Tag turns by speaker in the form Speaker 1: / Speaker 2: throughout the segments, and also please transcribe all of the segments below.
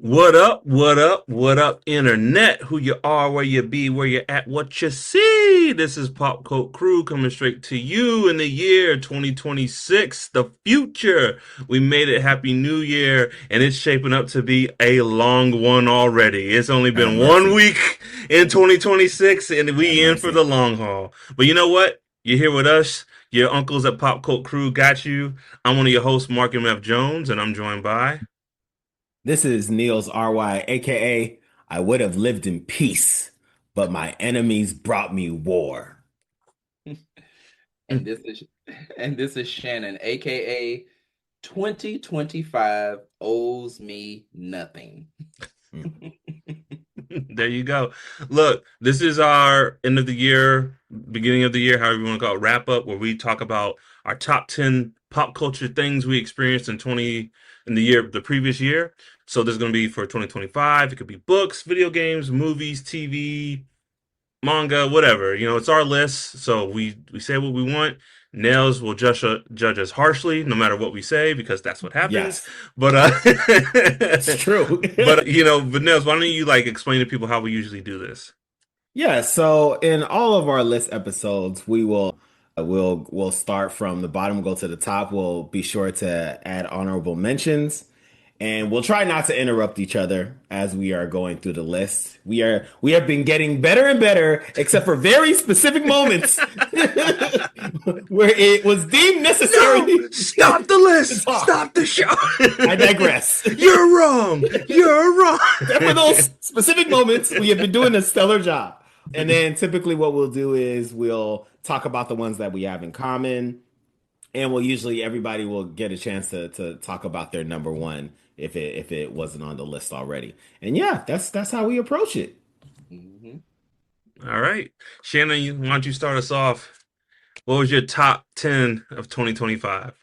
Speaker 1: What up? What up? What up, internet? Who you are, where you be, where you at, what you see. This is Pop Coat Crew coming straight to you in the year 2026, the future. We made it. Happy New Year, and it's shaping up to be a long one already. It's only
Speaker 2: Have
Speaker 1: been one
Speaker 2: mercy.
Speaker 1: week in 2026, and
Speaker 2: Have
Speaker 1: we in for the
Speaker 2: mercy.
Speaker 1: long haul. But you know what? You're here with us. Your uncles at Pop Coat Crew got you. I'm one of your hosts, Mark M.F. Jones, and I'm joined by.
Speaker 2: This is Niels RY, aka I would have lived in peace, but my enemies brought me war.
Speaker 3: And this is and this is Shannon, aka 2025 owes me nothing.
Speaker 1: There you go. Look, this is our end of the year, beginning of the year, however you want to call it, wrap up, where we talk about our top 10 pop culture things we experienced in the previous year. So this is going to be for 2025. It could be books, video games, movies, TV, manga, whatever. It's our list, so we say what we want. Nails will judge us harshly, no matter what we say, because that's what happens.
Speaker 2: Yes,
Speaker 1: But
Speaker 2: it's true.
Speaker 1: but Nails, why don't you like explain to people how we usually do this?
Speaker 2: Yeah, so in all of our list episodes, we will we'll start from the bottom, go to the top. We'll be sure to add honorable mentions, and we'll try not to interrupt each other as we are going through the list. We have been getting better and better, except for very specific moments where it was deemed necessary
Speaker 1: No, stop the
Speaker 2: to
Speaker 1: list.
Speaker 2: talk.
Speaker 1: Stop the show.
Speaker 2: I digress.
Speaker 1: You're wrong. You're wrong.
Speaker 2: Except for those specific moments, we have been doing a stellar job. And then typically what we'll do is we'll talk about the ones that we have in common. And we'll usually everybody will get a chance to talk about their number one if it wasn't on the list already. And yeah, that's how we approach it.
Speaker 3: Mhm.
Speaker 1: All right, Shannon, why don't you start us off? What was your top 10 of 2025?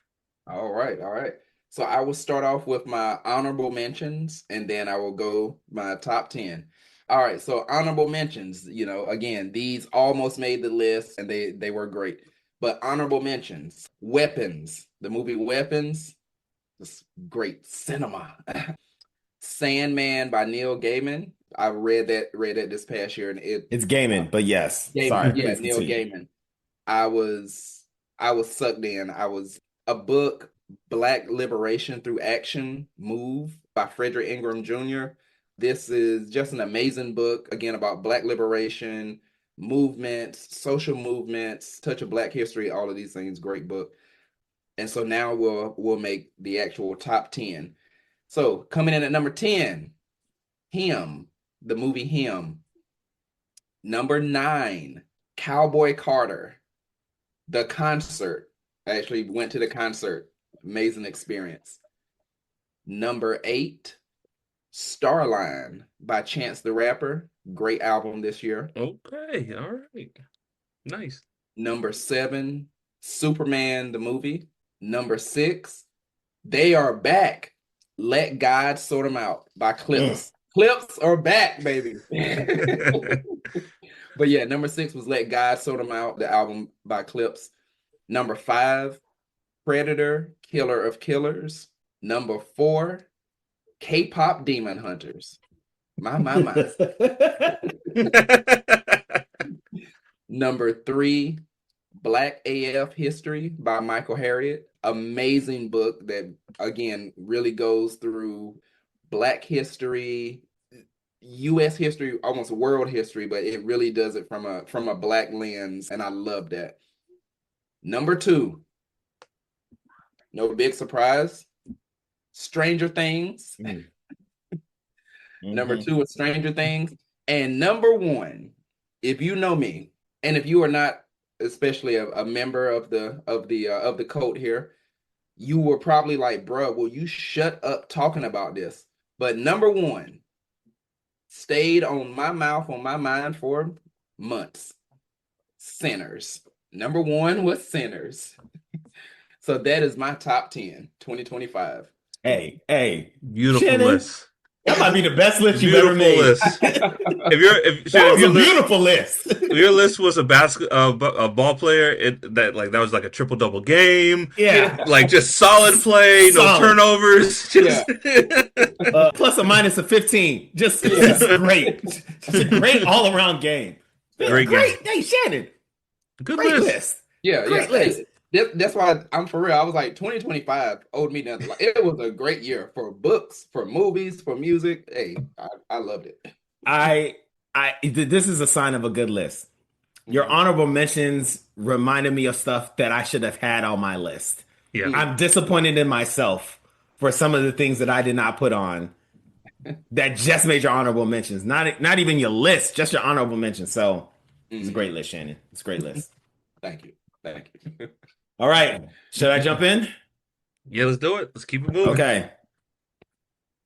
Speaker 3: All right, all right. So I will start off with my honorable mentions and then I will go my top 10. All right, so honorable mentions, again, these almost made the list and they were great. But honorable mentions, Weapons, the movie Weapons, this great cinema. Sandman by Neil Gaiman. I read that this past year, and it
Speaker 2: It's gaming, but yes.
Speaker 3: Gaiman,
Speaker 2: Sorry,
Speaker 3: yeah,
Speaker 2: please
Speaker 3: Neil
Speaker 2: continue.
Speaker 3: Gaiman. I was I was sucked in. I was a book, Black Liberation Through Action, Move by Frederick Ingram Jr. This is just an amazing book, again, about Black liberation, movements, social movements, touch of Black history, all of these things. Great book. And so now we'll make the actual top 10. So coming in at number 10, Him, the movie Him. Number 9, Cowboy Carter, the concert. I actually went to the concert. Amazing experience. Number 8, Starline by Chance the Rapper. Great album this year.
Speaker 1: Okay, all right. Nice.
Speaker 3: Number 7, Superman the movie. Number 6, They Are Back. Let God Sort Them Out by
Speaker 2: Mm.
Speaker 3: Clips. Clips are back, baby. But yeah, number 6 was Let God Sort Them Out, the album by Clips. Number 5, Predator, Killer of Killers. Number 4, K-pop Demon Hunters. My. Number 3, Black AF History by Michael Harriot. Amazing book that, again, really goes through Black history, U.S. history, almost world history, but it really does it from a Black lens, and I love that. Number 2, no big surprise, Stranger Things.
Speaker 2: Mm.
Speaker 3: Number
Speaker 2: Mhm.
Speaker 3: 2 is Stranger Things, and number 1, if you know me, and if you are not, especially a member of the cult here, you were probably like, "Bruh, will you shut up talking about this?" But number 1 stayed on my mouth, on my mind for months. Sinners. Number 1 was Sinners. So that is my top 10, 2025.
Speaker 2: Hey,
Speaker 1: Beautiful
Speaker 2: Shannon,
Speaker 1: list.
Speaker 2: That might be the best list you've ever
Speaker 1: Beautiful
Speaker 2: made.
Speaker 1: list. If
Speaker 2: That was
Speaker 1: your
Speaker 2: a
Speaker 1: list,
Speaker 2: beautiful list.
Speaker 1: if your list was a ball player, that was like a triple double game,
Speaker 2: Yeah.
Speaker 1: like just solid play, no
Speaker 2: Solid.
Speaker 1: turnovers,
Speaker 3: Yeah.
Speaker 1: just
Speaker 2: Plus or minus a 15. Just great. Just a great all around game.
Speaker 1: Great game.
Speaker 2: Hey, Shannon.
Speaker 1: Good
Speaker 2: Great
Speaker 1: list.
Speaker 2: list.
Speaker 3: Yeah,
Speaker 2: Great
Speaker 3: yeah.
Speaker 2: list.
Speaker 3: That's why I'm for real. I was like 2025 owed me nothing. Like, it was a great year for books, for movies, for music. Hey, I loved it.
Speaker 2: This is a sign of a good list. Your
Speaker 3: Mhm.
Speaker 2: honorable mentions reminded me of stuff that I should have had on my list.
Speaker 1: Yeah.
Speaker 2: I'm disappointed in myself for some of the things that I did not put on that just made your honorable mentions. Not even your list, just your honorable mentions. So it's a great list, Shannon. It's a great list.
Speaker 3: Thank you. Thank you.
Speaker 2: All right. Should I jump in?
Speaker 1: Yeah, let's do it. Let's keep it moving.
Speaker 2: Okay.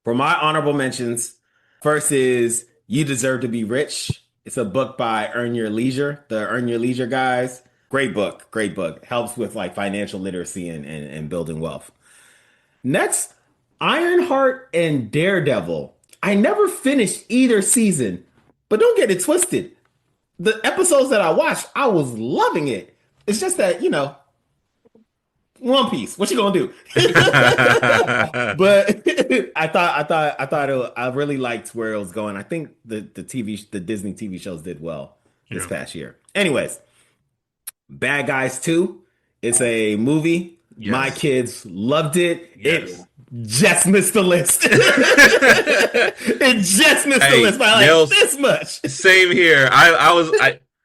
Speaker 2: For my honorable mentions, first is You Deserve to Be Rich. It's a book by Earn Your Leisure, the Earn Your Leisure guys. Great book. Great book. Helps with like financial literacy and building wealth. Next, Ironheart and Daredevil. I never finished either season, but don't get it twisted. The episodes that I watched, I was loving it. It's just that, One Piece. What you gonna do? But I really liked where it was going. I think the Disney TV shows did well this past year. Anyways, Bad Guys 2. It's a movie.
Speaker 1: Yes.
Speaker 2: My kids loved it.
Speaker 1: Yes.
Speaker 2: It just missed the list. It just missed the list by like this much.
Speaker 1: Same here.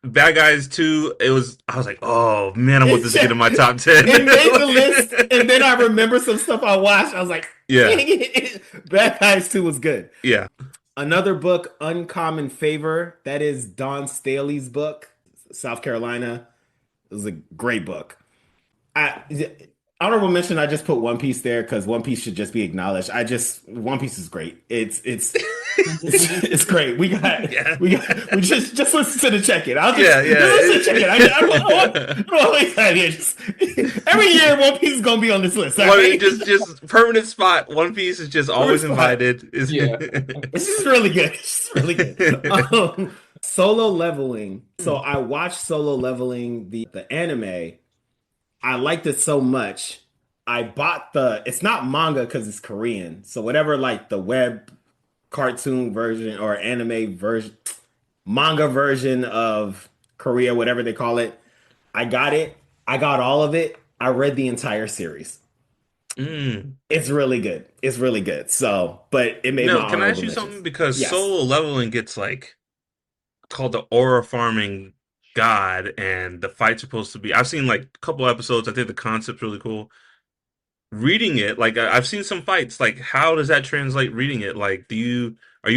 Speaker 1: Bad Guys 2, I was like, oh man, I want this to get in my top 10.
Speaker 2: It made the list, and then I remember some stuff I watched. I was like,
Speaker 1: Yeah.
Speaker 2: dang it. Bad Guys 2 was good.
Speaker 1: Yeah.
Speaker 2: Another book, Uncommon Favor. That is Don Staley's book, South Carolina. It was a great book. Honorable mention, I just put One Piece there because One Piece should just be acknowledged. One Piece is great. It's great. We just listen to the check-in. Listen to check-in. I don't always have here. Every year One Piece is gonna be on this list. Right?
Speaker 1: Just permanent spot. One Piece is just always invited.
Speaker 3: Yeah.
Speaker 2: It's just really good. It's just really good. Solo Leveling. So I watched Solo Leveling, the anime. I liked it so much. I bought it's not manga because it's Korean. So whatever like the web cartoon version or anime version, manga version of Korea, whatever they call it, I got it. I got all of it. I read the entire series. It's really good. It's really good. So, but it made
Speaker 1: can I ask you something? Because Solo Leveling gets like called the aura farming god, and the fight's supposed to be. I've seen like a couple episodes. I think the concept's really cool. Reading it, like I've seen some fights. Like, how does that translate? Reading it, like, are you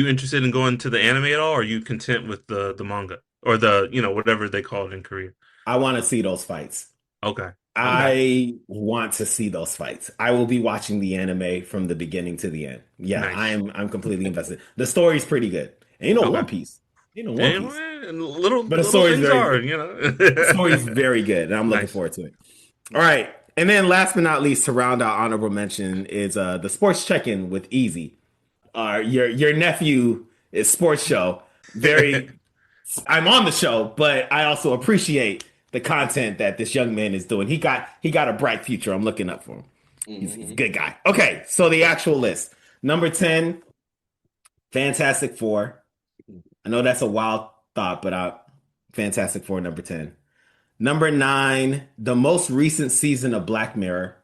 Speaker 1: interested in going to the anime at all? Or are you content with the manga or the whatever they call it in Korea?
Speaker 2: I want to see those fights.
Speaker 1: Okay.
Speaker 2: I want to see those fights. I will be watching the anime from the beginning to the end. Yeah, nice. I'm completely invested. The story's pretty good. And One Piece. One Piece.
Speaker 1: But
Speaker 2: the story's
Speaker 1: very hard,
Speaker 2: The story's very good, and I'm looking forward to it. All right. And then last but not least, to round out honorable mention is the Sports Check-In with Easy. Your nephew is sports show. I'm on the show, but I also appreciate the content that this young man is doing. He got a bright future. I'm looking up for him. He's a good guy. Okay, so the actual list. Number 10, Fantastic Four. I know that's a wild thought, but Fantastic Four, number 10. Number 9, the most recent season of Black Mirror.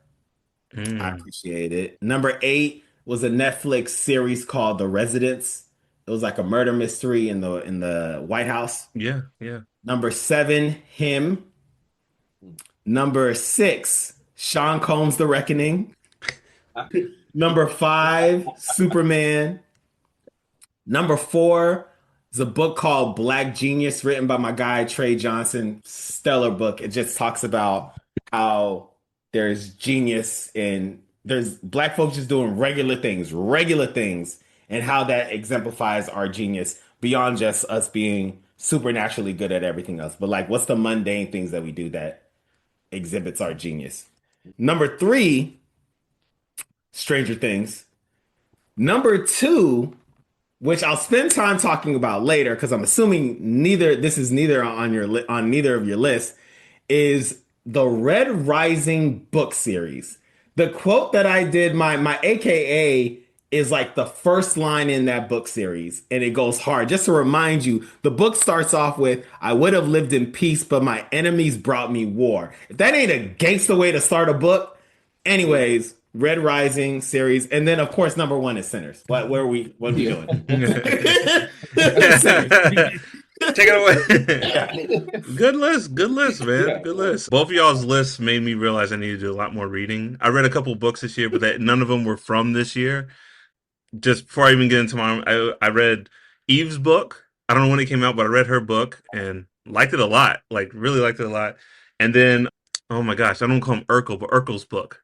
Speaker 2: I appreciate it. Number 8 was a Netflix series called The Residents. It was like a murder mystery in the White House.
Speaker 1: Yeah.
Speaker 2: Number 7, Him. Number 6, Sean Combs' The Reckoning. Number 5, Superman. Number 4 is a book called Black Genius, written by my guy Trey Johnson. Stellar book. It just talks about how there's genius and there's Black folks just doing regular things, and how that exemplifies our genius beyond just us being supernaturally good at everything else. But like, what's the mundane things that we do that exhibits our genius? Number 3, Stranger Things. Number 2, which I'll spend time talking about later because I'm assuming this is neither on on neither of your lists, is the Red Rising book series. The quote that I did, my AKA is like the first line in that book series, and it goes hard. Just to remind you, the book starts off with, "I would have lived in peace, but my enemies brought me war." If that ain't a gangster way to start a book, anyways, Red Rising series, and then of course number one is Sinners. What are we doing? Sinners.
Speaker 1: Take it away. Good list, man.
Speaker 3: Yeah.
Speaker 1: Good list. Both of y'all's lists made me realize I need to do a lot more reading. I read a couple books this year, but none of them were from this year. Just before I even get into I read Eve's book. I don't know when it came out, but I read her book and liked it a lot. Like, really liked it a lot. And then, oh my gosh, I don't call him Urkel, but Urkel's book.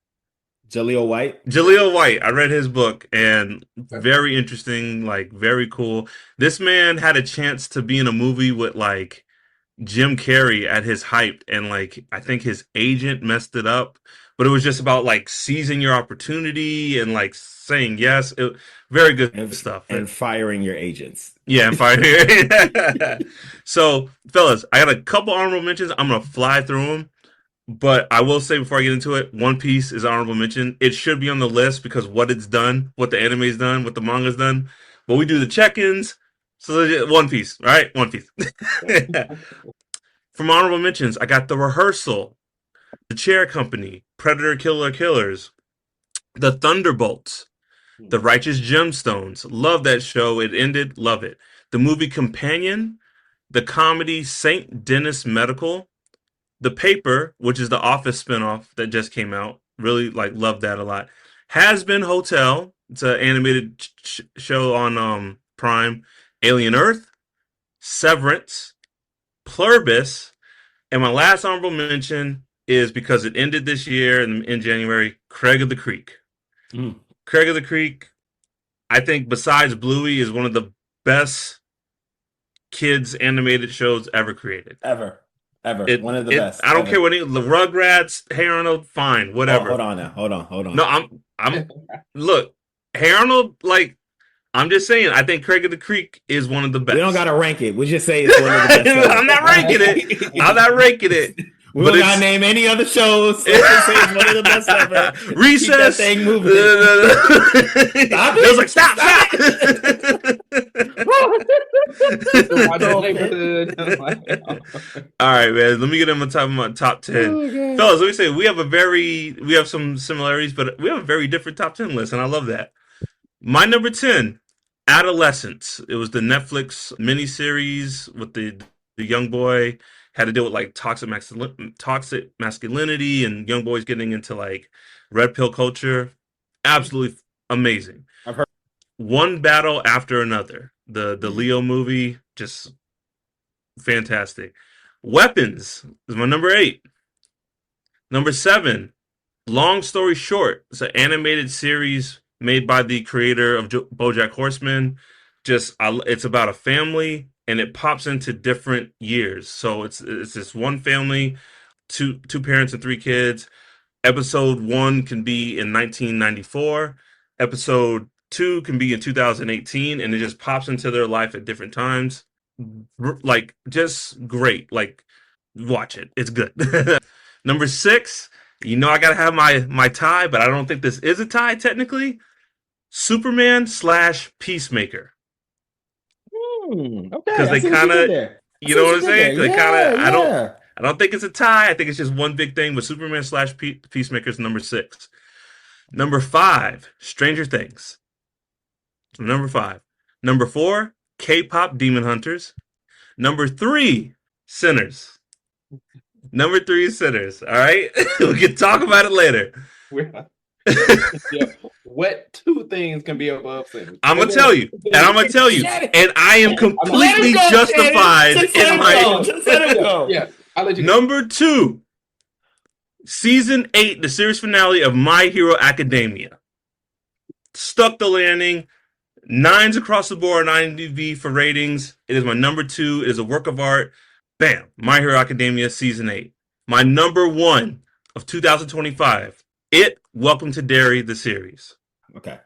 Speaker 2: Jaleel White.
Speaker 1: Jaleel White. I read his book and very interesting, like very cool. This man had a chance to be in a movie with like Jim Carrey at his hype, and like I think his agent messed it up. But it was just about like seizing your opportunity and like saying yes. Very good stuff.
Speaker 2: And firing your agents.
Speaker 1: Yeah, and firing. So, fellas, I got a couple honorable mentions. I'm gonna fly through them. But I will say before I get into it, One Piece is honorable mention. It should be on the list because what it's done, what the anime's done, what the manga's done. But we do the check-ins. So One Piece, right? One Piece. From honorable mentions, I got The Rehearsal, The Chair Company, Predator Killer Killers, The Thunderbolts, The Righteous Gemstones. Love that show. It ended. Love it. The movie Companion, the comedy St. Denis Medical, The Paper, which is the Office spinoff that just came out. Really love that a lot. Has Been Hotel. It's an animated show on Prime. Alien Earth, Severance, Pluribus, and my last honorable mention is because it ended this year in January. Craig of the Creek. Craig of the Creek, I think besides Bluey, is one of the best kids animated shows ever created.
Speaker 2: Ever. One of the best.
Speaker 1: I don't care what the Rugrats, Hey Arnold, fine, whatever.
Speaker 2: Hold on now. Hold on.
Speaker 1: No, I'm look, Hey Arnold, I'm just saying, I think Craig of the Creek is one of the best.
Speaker 2: We don't gotta rank it. We just say it's one of the best.
Speaker 1: I'm not ranking it.
Speaker 2: We don't gotta name any other shows. Let's just say it's one of the best ever.
Speaker 1: Recess.
Speaker 2: Keep that thing moving.
Speaker 1: Stop it. It was like, stop. All right, man. Let me get in my top 10. Fellas, let me say, we have some similarities, but we have a very different top 10 list, and I love that. My number 10, Adolescence. It was the Netflix miniseries with the young boy. Had to deal with toxic masculinity and young boys getting into red pill culture. Absolutely amazing.
Speaker 2: I've heard.
Speaker 1: One Battle After Another. The Leo movie, just fantastic. Weapons is my number 8. Number 7, Long Story Short. It's an animated series made by the creator of BoJack Horseman. It's about a family, and it pops into different years. So it's this one family, two parents and 3 kids. Episode 1 can be in 1994. Episode 2 can be in 2018, and it just pops into their life at different times. Just great. Watch it. It's good. Number 6, I gotta have my tie, but I don't think this is a tie technically. Superman / Peacemaker.
Speaker 2: Okay.
Speaker 1: Because they kind of, you know what I'm saying? They kind of, I don't think it's a tie. I think it's just one big thing. But Superman / Peacemaker is number 6. Number 5, Stranger Things. So number 5. Number 4, K-pop Demon Hunters. Number 3, Sinners. Number 3 is Sinners. All right, we can talk about it later.
Speaker 3: What 2 things can be above Sinners?
Speaker 1: I'm gonna tell you, and I am completely justified in my.
Speaker 2: Just let him go.
Speaker 3: Yeah, I'll let you.
Speaker 1: Number 2, season 8, the series finale of My Hero Academia. Stuck the landing. 9s across the board on IMDb for ratings. It is my number 2. It is a work of art. Bam! My Hero Academia season 8. My number 1 of 2025. Welcome to Derry, the series.
Speaker 2: Okay.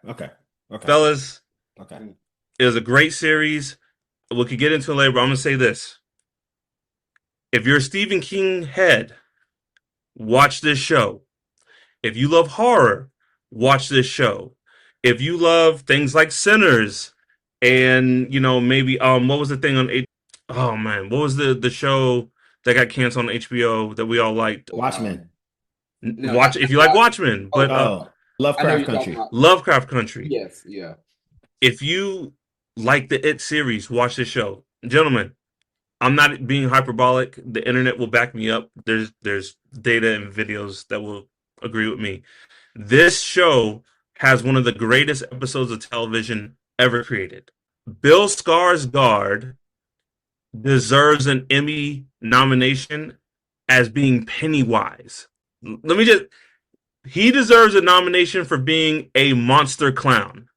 Speaker 1: Fellas.
Speaker 2: Okay.
Speaker 1: It was a great series. We could get into it later, but I'm gonna say this: if you're a Stephen King head, watch this show. If you love horror, watch this show. If you love things like Sinners, and maybe what was the thing on oh man, what was the show that got canceled on HBO that we all liked?
Speaker 2: Watchmen.
Speaker 3: No,
Speaker 1: Watch if you like Watchmen, but
Speaker 2: Oh,
Speaker 3: I know
Speaker 2: Lovecraft
Speaker 3: you're talking
Speaker 2: Country.
Speaker 3: about.
Speaker 1: Lovecraft Country.
Speaker 3: Yes, yeah.
Speaker 1: If you like the It series, watch this show. Gentlemen, I'm not being hyperbolic. The internet will back me up. There's data and videos that will agree with me. This show has one of the greatest episodes of television ever created. Bill Skarsgård deserves an Emmy nomination as being Pennywise. Let me just he deserves a nomination for being a monster clown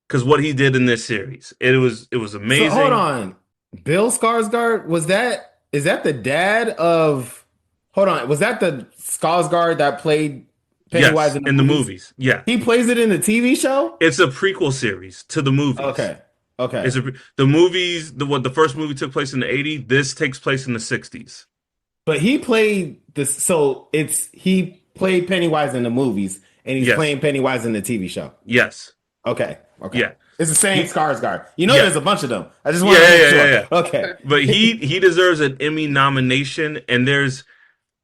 Speaker 1: because what he did in this series. It was amazing.
Speaker 2: So hold on. Bill Skarsgård, is that the dad of hold on, was that the Skarsgård that played Pennywise
Speaker 1: Yes,
Speaker 2: in the
Speaker 1: in the
Speaker 2: movies?
Speaker 1: movies. Yeah.
Speaker 2: He plays it in the TV show?
Speaker 1: It's a prequel series to the movies.
Speaker 2: Okay. Okay.
Speaker 1: The movies, the first movie took place in the 80s. This takes place in the 60s.
Speaker 2: But he played this, so he played Pennywise in the movies, and he's
Speaker 1: Yes.
Speaker 2: playing Pennywise in the TV show.
Speaker 1: Yes.
Speaker 2: Okay. Okay.
Speaker 1: Yeah.
Speaker 2: It's the same
Speaker 1: He-
Speaker 2: Skarsgård.
Speaker 1: Yeah.
Speaker 2: There's a bunch of them. I just want to
Speaker 1: Yeah,
Speaker 2: make
Speaker 1: yeah,
Speaker 2: sure.
Speaker 1: yeah,
Speaker 2: Okay.
Speaker 1: But he deserves an Emmy nomination, and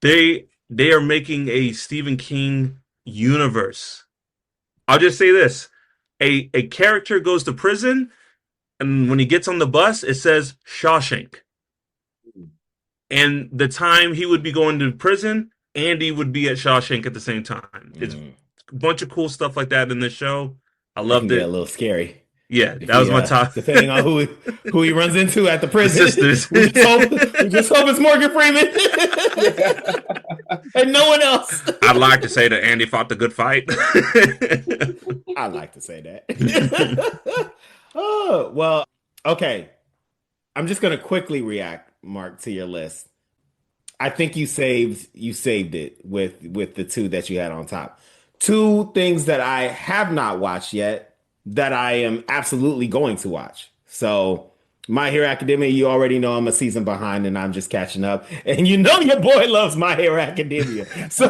Speaker 1: they are making a Stephen King universe. I'll just say this: a character goes to prison, and when he gets on the bus, it says Shawshank. And the time he would be going to prison, Andy would be at Shawshank at the same time. It's a bunch of cool stuff like that in this show. I
Speaker 2: It can
Speaker 1: loved
Speaker 2: get a
Speaker 1: it.
Speaker 2: little scary.
Speaker 1: Yeah,
Speaker 2: If
Speaker 1: that was
Speaker 2: he,
Speaker 1: my top.
Speaker 2: depending on who he runs into at the prison.
Speaker 1: sisters.
Speaker 2: we just hope it's Morgan Freeman and no one else.
Speaker 1: I'd like to say that Andy fought the good fight.
Speaker 2: I like to say that. Oh, well, okay. I'm just gonna quickly react, Mark, to your list. I think you saved it with the two that you had on top. Two things that I have not watched yet that I am absolutely going to watch. So My Hero Academia, you already know I'm a season behind and I'm just catching up. And you know your boy loves My Hero Academia. So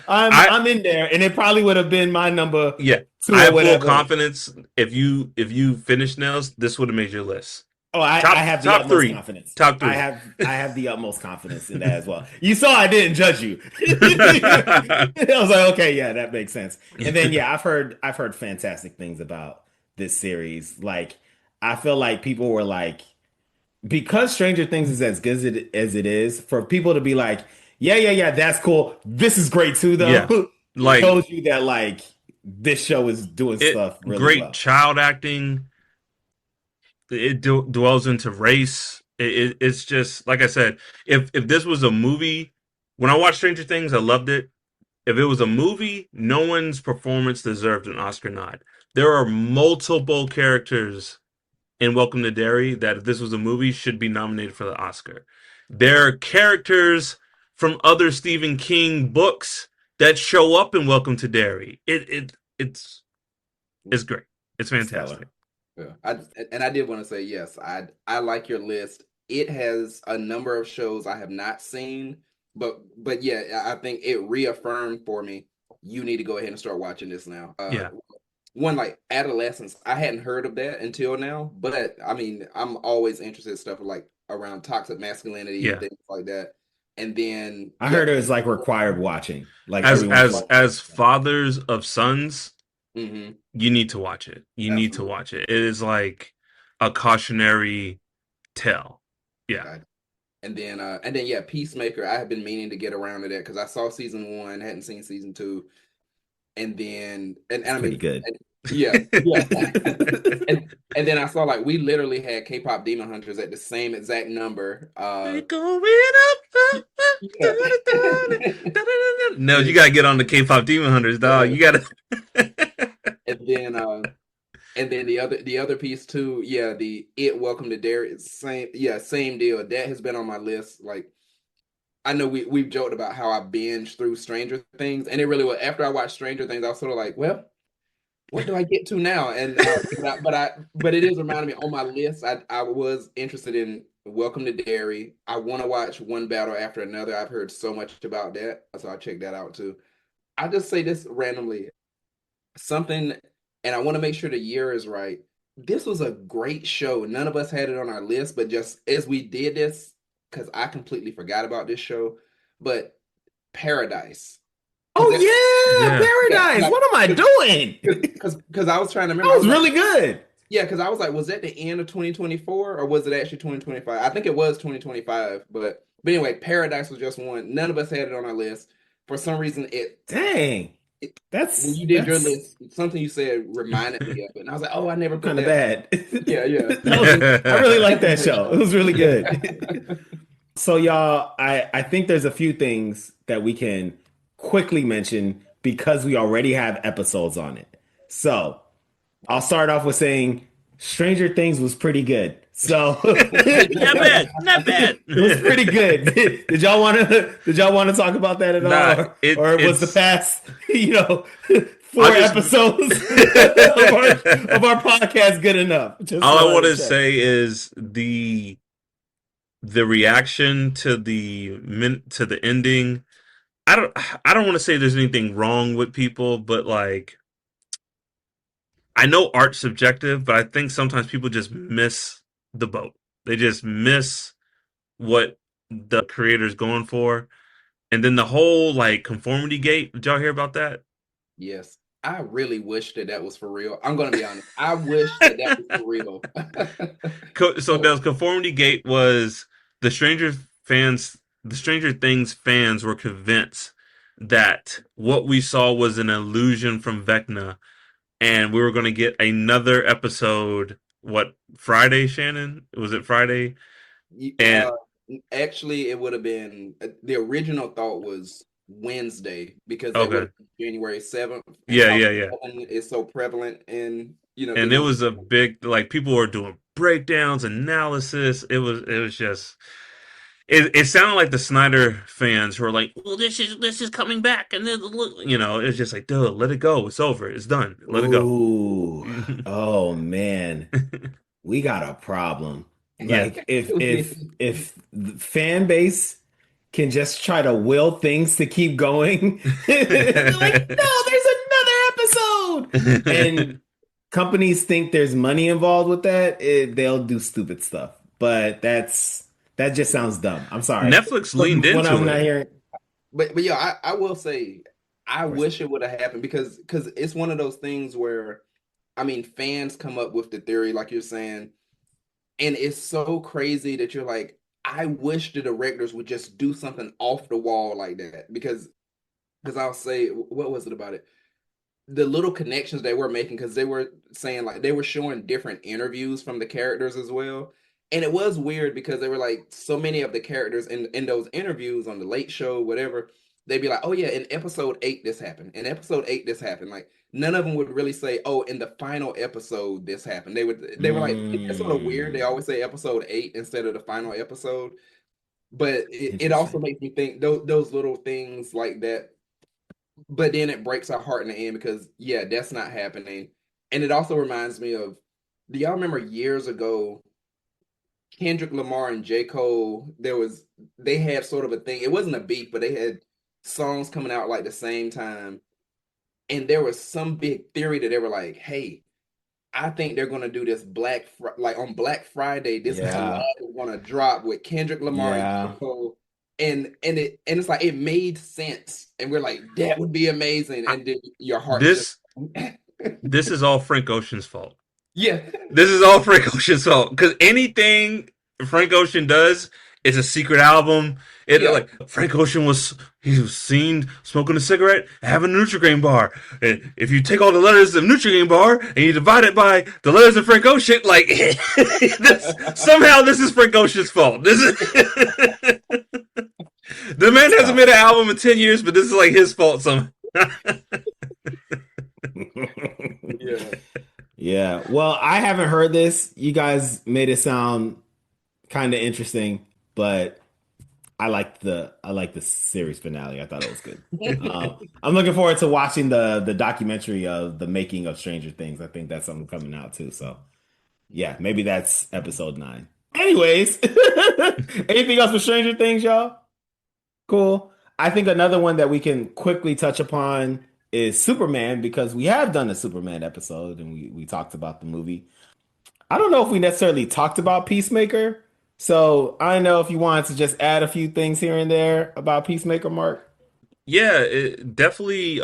Speaker 2: I'm in there, and it probably would have been my number
Speaker 1: Yeah,
Speaker 2: two
Speaker 1: I
Speaker 2: or
Speaker 1: have full
Speaker 2: whatever.
Speaker 1: confidence. If you finish nails, this would have made your list.
Speaker 2: Oh, I
Speaker 1: Top-
Speaker 2: have the
Speaker 1: top
Speaker 2: utmost
Speaker 1: three.
Speaker 2: confidence.
Speaker 1: Top three.
Speaker 2: I have the utmost confidence in that as well. You saw I didn't judge you. I was like, okay, yeah, that makes sense. And then yeah, I've heard fantastic things about this series. Like, I feel like people were like, because Stranger Things is as good as it is, for people to be like, yeah, that's cool. This is great too, though.
Speaker 1: Yeah. Like,
Speaker 2: shows you that like this show is doing stuff really
Speaker 1: great
Speaker 2: well.
Speaker 1: child acting. It dwells into race. It's just like I said. If this was a movie, when I watched Stranger Things, I loved it. If it was a movie, no one's performance deserved an Oscar nod. There are multiple characters in Welcome to Derry that, if this was a movie, should be nominated for the Oscar. There are characters from other Stephen King books that show up in Welcome to Derry. It's great. It's fantastic.
Speaker 3: Yeah. I did want to say, yes, I like your list. It has a number of shows I have not seen, but yeah, I think it reaffirmed for me, you need to go ahead and start watching this now.
Speaker 1: Yeah.
Speaker 3: One, like Adolescence, I hadn't heard of that until now, but I mean, I'm always interested in stuff like around toxic masculinity
Speaker 1: Yeah.
Speaker 3: and things like that. And then
Speaker 2: I heard it was like required watching. Like
Speaker 1: As
Speaker 2: everyone's watching.
Speaker 1: as fathers of sons,
Speaker 3: Mhm.
Speaker 1: you need to watch it. You need to
Speaker 3: Absolutely.
Speaker 1: watch it. It is like a cautionary tale. Yeah.
Speaker 3: And then yeah, Peacemaker. I have been meaning to get around to that because I saw season 1, hadn't seen season 2, and then and I
Speaker 2: pretty
Speaker 3: mean,
Speaker 2: good.
Speaker 3: yeah. and then I saw, like, we literally had K-pop Demon Hunters at the same exact number.
Speaker 1: We're going up. No, you gotta get on the K-pop Demon Hunters, dog. You gotta.
Speaker 3: And then the other piece too, yeah, the Welcome to Derry, same deal. That has been on my list. Like, I know we've joked about how I binged through Stranger Things, and it really was after I watched Stranger Things, I was sort of like, well, what do I get to now? And but it is reminding me on my list. I was interested in Welcome to Derry. I want to watch One Battle After Another. I've heard so much about that, so I'll check that out too. I just say this randomly, something, and I want to make sure the year is right. This was a great show. None of us had it on our list, but just as we did this, because I completely forgot about this show, but Paradise.
Speaker 2: Oh
Speaker 3: Because
Speaker 2: yeah,
Speaker 1: Yeah.
Speaker 2: Paradise.
Speaker 3: like,
Speaker 2: What am I doing?
Speaker 3: because I was trying to
Speaker 2: That
Speaker 3: remember. I
Speaker 2: was
Speaker 3: was like,
Speaker 2: really good.
Speaker 3: yeah, because I was like, was that the end of 2024 or was it actually 2025? I think it was 2025, but anyway, Paradise was just one. None of us had it on our list. For some reason,
Speaker 2: Dang,
Speaker 3: it when
Speaker 2: that's
Speaker 3: you did your list, something you said reminded me of it. And I was like, oh, I never put
Speaker 2: kind of
Speaker 3: that.
Speaker 2: bad.
Speaker 3: Yeah, yeah.
Speaker 2: I really like that
Speaker 3: That's a great
Speaker 2: show. It was really good.
Speaker 3: show.
Speaker 2: So y'all, I think there's a few things that we can quickly mention because we already have episodes on it. So I'll start off with saying Stranger Things was pretty good. So
Speaker 1: Not bad. Not bad.
Speaker 2: it was pretty good. Did y'all want to talk about that at all,
Speaker 1: Nah,
Speaker 2: or was the
Speaker 1: it's
Speaker 2: past, four
Speaker 1: I just
Speaker 2: episodes of our podcast good enough? Just
Speaker 1: all I
Speaker 2: wanted
Speaker 1: want
Speaker 2: to
Speaker 1: to
Speaker 2: check.
Speaker 1: say is the reaction to the ending. I don't want to say there's anything wrong with people, but like I know art's subjective, but I think sometimes people just miss the boat. They just miss what the creator's going for. And then the whole like conformity gate, did y'all hear about that?
Speaker 3: Yes, I really wish that that was for real. I'm gonna be honest. I wish that that was for real.
Speaker 1: So the conformity gate was the the Stranger Things fans were convinced that what we saw was an illusion from Vecna, and we were going to get another episode. What, Friday, Shannon? Was it Friday? And
Speaker 3: Uh, actually, it would have been the original thought was Wednesday because that would
Speaker 1: okay,
Speaker 3: have been January 7th, and
Speaker 1: yeah,
Speaker 3: how
Speaker 1: yeah, yeah.
Speaker 3: seven is so prevalent in the
Speaker 1: And it
Speaker 3: movie.
Speaker 1: was a big, like, people were doing breakdowns, analysis. It was just it sounded like the Snyder fans who were like, "Well, this is coming back," and then it's just like, dude, let it go. It's over. It's done. Let it go.
Speaker 2: Ooh, oh man, we got a problem.
Speaker 1: Yeah.
Speaker 2: Like if the fan base can just try to will things to keep going, they're like, no, there's another episode, and companies think there's money involved with that, they'll do stupid stuff. But that just sounds dumb. I'm sorry.
Speaker 1: Netflix leaned
Speaker 2: What I'm
Speaker 1: into
Speaker 2: not
Speaker 1: it.
Speaker 2: hearing.
Speaker 3: But yeah, I will say I
Speaker 2: Of course.
Speaker 3: wish it would have happened because it's one of those things where I mean fans come up with the theory like you're saying, and it's so crazy that you're like, I wish the directors would just do something off the wall like that because I'll say what was it about it? The little connections they were making because they were saying like they were showing different interviews from the characters as well. And it was weird because they were like so many of the characters in those interviews on the Late Show, whatever, they'd be like, "Oh yeah, in episode 8 this happened. In episode 8 this happened." Like none of them would really say, "Oh, in the final episode this happened." They were like it's sort of weird. They
Speaker 2: Mm,
Speaker 3: always say episode 8 instead of the final episode. But it also
Speaker 2: interesting.
Speaker 3: makes me think those little things like that, but then it breaks our heart in the end because yeah, that's not happening. And it also reminds me of, do y'all remember years ago Kendrick Lamar and J. Cole, they had sort of a thing. It wasn't a beef, but they had songs coming out like the same time. And there was some big theory that they were like, hey, I think they're gonna do this like on Black Friday, this collab
Speaker 2: Yeah,
Speaker 3: is gonna drop with Kendrick Lamar and J.
Speaker 2: yeah.
Speaker 3: Cole. And it's like it made sense. And we're like, that would be amazing.
Speaker 1: I,
Speaker 3: And then your heart just
Speaker 1: this this is all Frank Ocean's fault.
Speaker 3: yeah.
Speaker 1: This is all Frank Ocean's fault because anything Frank Ocean does is a secret album. It
Speaker 3: Yeah.
Speaker 1: like he was seen smoking a cigarette, having a Nutrigrain bar. And if you take all the letters of Nutrigrain bar and you divide it by the letters of Frank Ocean, like somehow this is Frank Ocean's fault. This is the man
Speaker 2: It's
Speaker 1: hasn't
Speaker 2: tough.
Speaker 1: made an album in 10 years, but this is like his fault somehow.
Speaker 3: Yeah.
Speaker 2: Yeah. Well, I haven't heard this. You guys made it sound kind of interesting, but I like the series finale. I thought it was good. I'm looking forward to watching the documentary of the making of Stranger Things. I think that's something coming out too. So yeah, maybe that's episode 9. Anyways, anything else for Stranger Things, y'all? Cool. I think another one that we can quickly touch upon is Superman because we have done a Superman episode and we talked about the movie. I don't know if we necessarily talked about Peacemaker. So I don't know if you wanted to just add a few things here and there about Peacemaker, Mark.
Speaker 1: Yeah, it definitely.